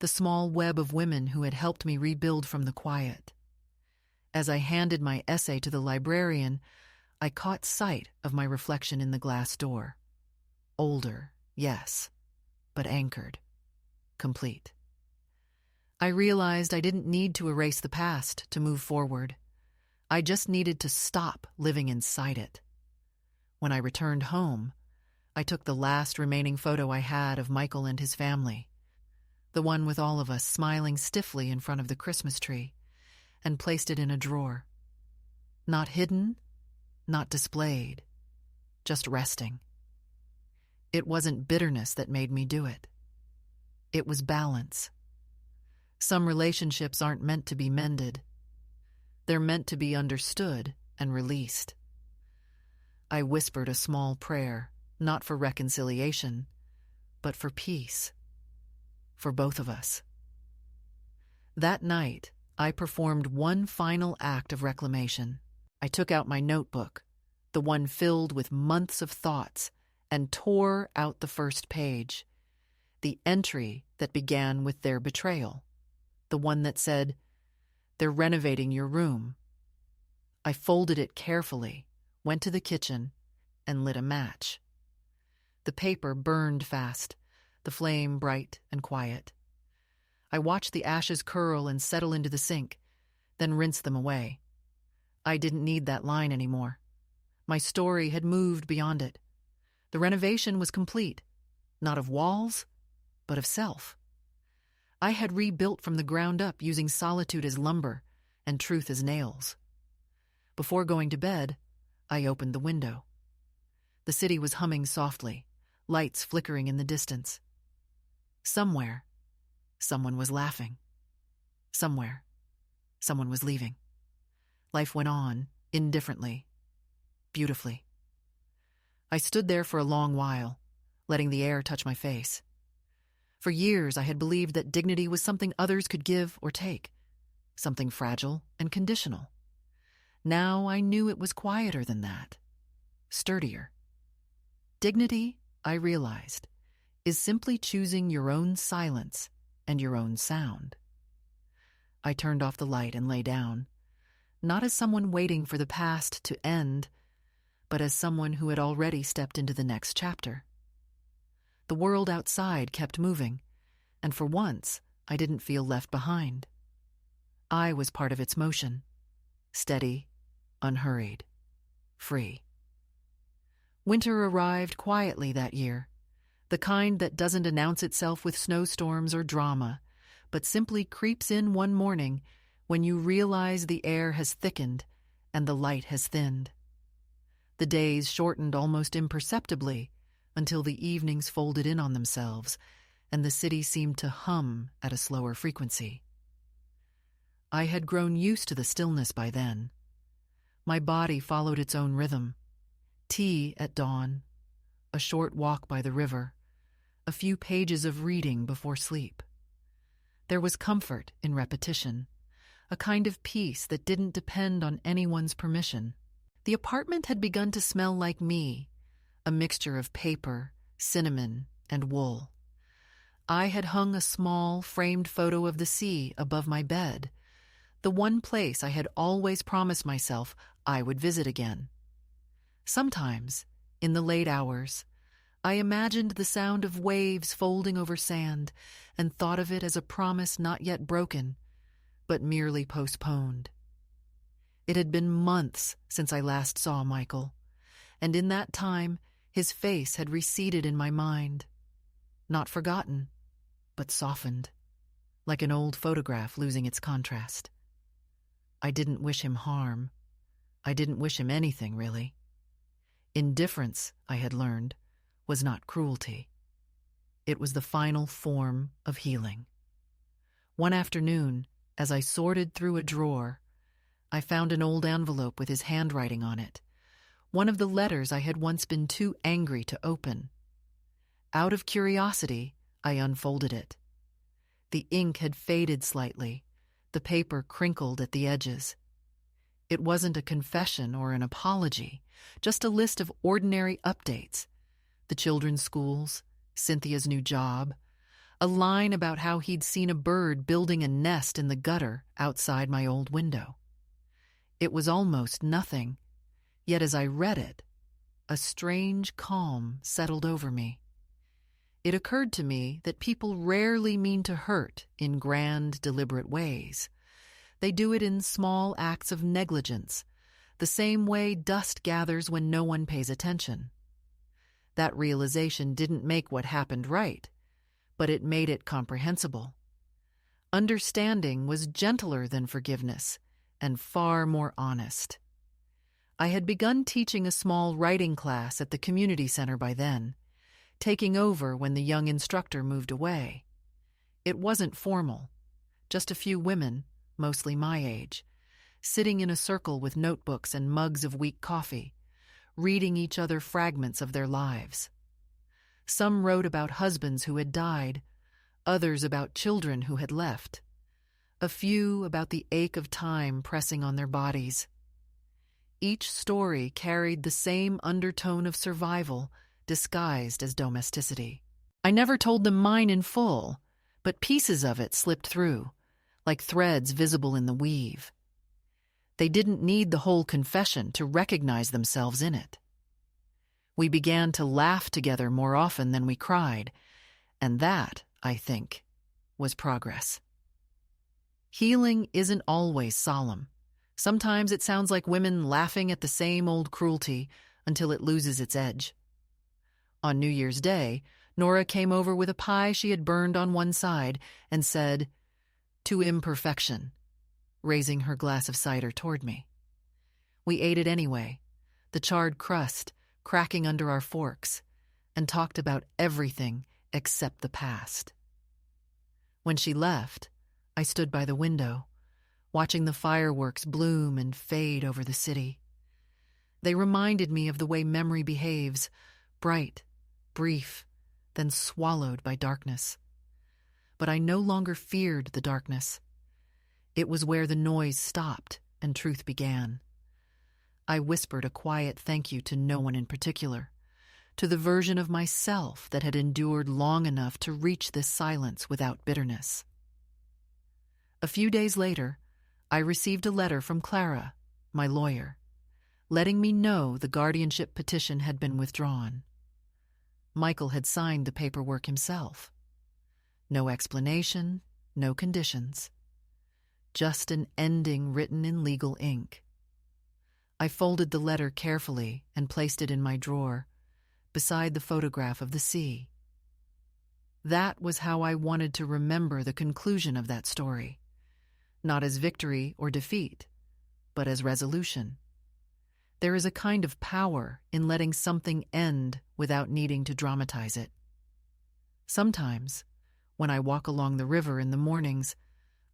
the small web of women who had helped me rebuild from the quiet. As I handed my essay to the librarian, I caught sight of my reflection in the glass door. Older, yes, but anchored, complete. I realized I didn't need to erase the past to move forward. I just needed to stop living inside it. When I returned home, I took the last remaining photo I had of Michael and his family, the one with all of us smiling stiffly in front of the Christmas tree, and placed it in a drawer. Not hidden, not displayed, just resting. It wasn't bitterness that made me do it. It was balance. Some relationships aren't meant to be mended. They're meant to be understood and released. I whispered a small prayer, not for reconciliation, but for peace. For both of us. That night, I performed one final act of reclamation. I took out my notebook, the one filled with months of thoughts, and tore out the first page, the entry that began with their betrayal, the one that said, "They're renovating your room." I folded it carefully, went to the kitchen, and lit a match. The paper burned fast, the flame bright and quiet. I watched the ashes curl and settle into the sink, then rinsed them away. I didn't need that line anymore. My story had moved beyond it. The renovation was complete, not of walls, but of self. I had rebuilt from the ground up using solitude as lumber and truth as nails. Before going to bed, I opened the window. The city was humming softly, lights flickering in the distance. Somewhere, someone was laughing. Somewhere, someone was leaving. Life went on, indifferently, beautifully. I stood there for a long while, letting the air touch my face. For years, I had believed that dignity was something others could give or take, something fragile and conditional. Now I knew it was quieter than that, sturdier. Dignity, I realized, is simply choosing your own silence and your own sound. I turned off the light and lay down, not as someone waiting for the past to end, but as someone who had already stepped into the next chapter. The world outside kept moving, and for once, I didn't feel left behind. I was part of its motion, steady, unhurried, free. Winter arrived quietly that year, the kind that doesn't announce itself with snowstorms or drama, but simply creeps in one morning when you realize the air has thickened and the light has thinned. The days shortened almost imperceptibly until the evenings folded in on themselves and the city seemed to hum at a slower frequency. I had grown used to the stillness by then. My body followed its own rhythm. Tea at dawn, a short walk by the river, a few pages of reading before sleep. There was comfort in repetition, a kind of peace that didn't depend on anyone's permission. The apartment had begun to smell like me, a mixture of paper, cinnamon, and wool. I had hung a small, framed photo of the sea above my bed, the one place I had always promised myself I would visit again. Sometimes, in the late hours, I imagined the sound of waves folding over sand and thought of it as a promise not yet broken, but merely postponed. It had been months since I last saw Michael, and in that time his face had receded in my mind. Not forgotten, but softened, like an old photograph losing its contrast. I didn't wish him harm. I didn't wish him anything, really. Indifference, I had learned, was not cruelty. It was the final form of healing. One afternoon, as I sorted through a drawer, I found an old envelope with his handwriting on it, one of the letters I had once been too angry to open. Out of curiosity, I unfolded it. The ink had faded slightly, the paper crinkled at the edges. It wasn't a confession or an apology, just a list of ordinary updates. The children's schools, Cynthia's new job, a line about how he'd seen a bird building a nest in the gutter outside my old window. It was almost nothing, yet as I read it, a strange calm settled over me. It occurred to me that people rarely mean to hurt in grand, deliberate ways. They do it in small acts of negligence, the same way dust gathers when no one pays attention. That realization didn't make what happened right, but it made it comprehensible. Understanding was gentler than forgiveness and far more honest. I had begun teaching a small writing class at the community center by then, taking over when the young instructor moved away. It wasn't formal, just a few women, mostly my age, sitting in a circle with notebooks and mugs of weak coffee, reading each other fragments of their lives. Some wrote about husbands who had died, others about children who had left, a few about the ache of time pressing on their bodies. Each story carried the same undertone of survival, disguised as domesticity. I never told them mine in full, but pieces of it slipped through, like threads visible in the weave. They didn't need the whole confession to recognize themselves in it. We began to laugh together more often than we cried, and that, I think, was progress. Healing isn't always solemn. Sometimes it sounds like women laughing at the same old cruelty until it loses its edge. On New Year's Day, Nora came over with a pie she had burned on one side and said, "To imperfection," raising her glass of cider toward me. We ate it anyway, the charred crust cracking under our forks, and talked about everything except the past. When she left, I stood by the window, watching the fireworks bloom and fade over the city. They reminded me of the way memory behaves, bright, brief, then swallowed by darkness. But I no longer feared the darkness. It was where the noise stopped and truth began. I whispered a quiet thank you to no one in particular, to the version of myself that had endured long enough to reach this silence without bitterness. A few days later, I received a letter from Clara, my lawyer, letting me know the guardianship petition had been withdrawn. Michael had signed the paperwork himself. No explanation, no conditions. Just an ending written in legal ink. I folded the letter carefully and placed it in my drawer, beside the photograph of the sea. That was how I wanted to remember the conclusion of that story, not as victory or defeat, but as resolution. There is a kind of power in letting something end without needing to dramatize it. Sometimes, when I walk along the river in the mornings,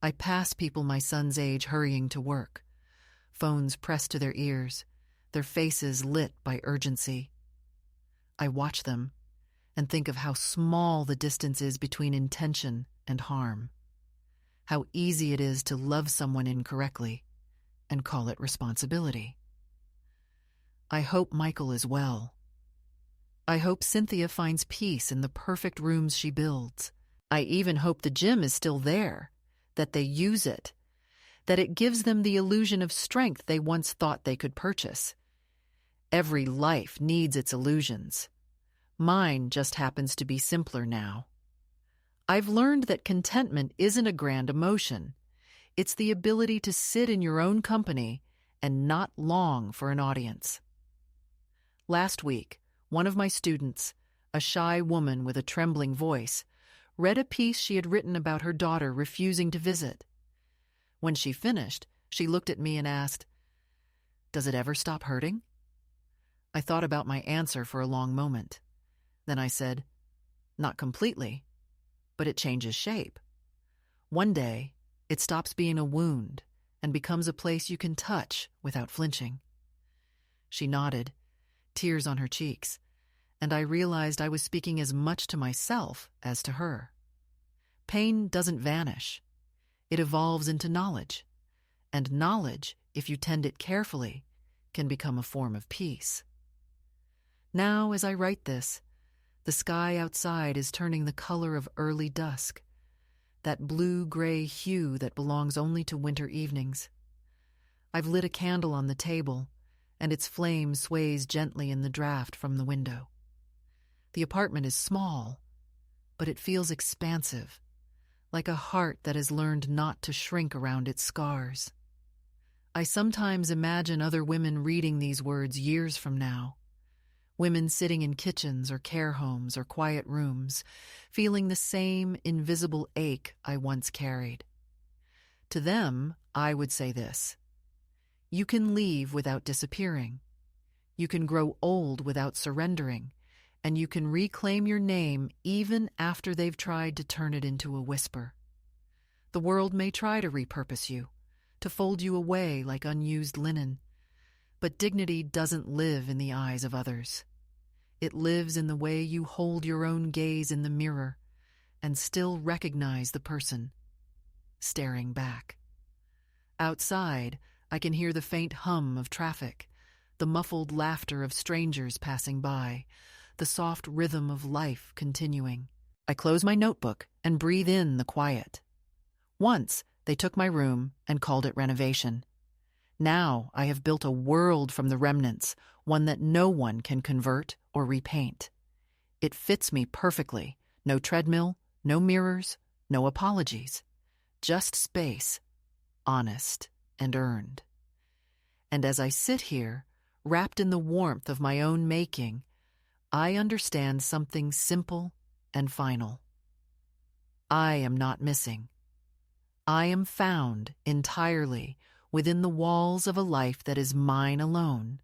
I pass people my son's age hurrying to work, phones pressed to their ears, their faces lit by urgency. I watch them and think of how small the distance is between intention and harm, how easy it is to love someone incorrectly and call it responsibility. I hope Michael is well. I hope Cynthia finds peace in the perfect rooms she builds. I even hope the gym is still there, that they use it, that it gives them the illusion of strength they once thought they could purchase. Every life needs its illusions. Mine just happens to be simpler now. I've learned that contentment isn't a grand emotion. It's the ability to sit in your own company and not long for an audience. Last week, one of my students, a shy woman with a trembling voice, read a piece she had written about her daughter refusing to visit. When she finished, she looked at me and asked, "Does it ever stop hurting?" I thought about my answer for a long moment. Then I said, "Not completely, but it changes shape. One day, it stops being a wound and becomes a place you can touch without flinching." She nodded, tears on her cheeks, and I realized I was speaking as much to myself as to her. Pain doesn't vanish. It evolves into knowledge, and knowledge, if you tend it carefully, can become a form of peace. Now, as I write this, the sky outside is turning the color of early dusk, that blue-gray hue that belongs only to winter evenings. I've lit a candle on the table, and its flame sways gently in the draft from the window. The apartment is small, but it feels expansive, like a heart that has learned not to shrink around its scars. I sometimes imagine other women reading these words years from now, women sitting in kitchens or care homes or quiet rooms, feeling the same invisible ache I once carried. To them, I would say this: you can leave without disappearing. You can grow old without surrendering, and you can reclaim your name even after they've tried to turn it into a whisper. The world may try to repurpose you, to fold you away like unused linen, but dignity doesn't live in the eyes of others. It lives in the way you hold your own gaze in the mirror and still recognize the person staring back. Outside, I can hear the faint hum of traffic, the muffled laughter of strangers passing by, the soft rhythm of life continuing. I close my notebook and breathe in the quiet. Once, they took my room and called it renovation. Now I have built a world from the remnants, one that no one can convert or repaint. It fits me perfectly. No treadmill, no mirrors, no apologies. Just space, honest and earned. And as I sit here, wrapped in the warmth of my own making, I understand something simple and final. I am not missing. I am found entirely within the walls of a life that is mine alone,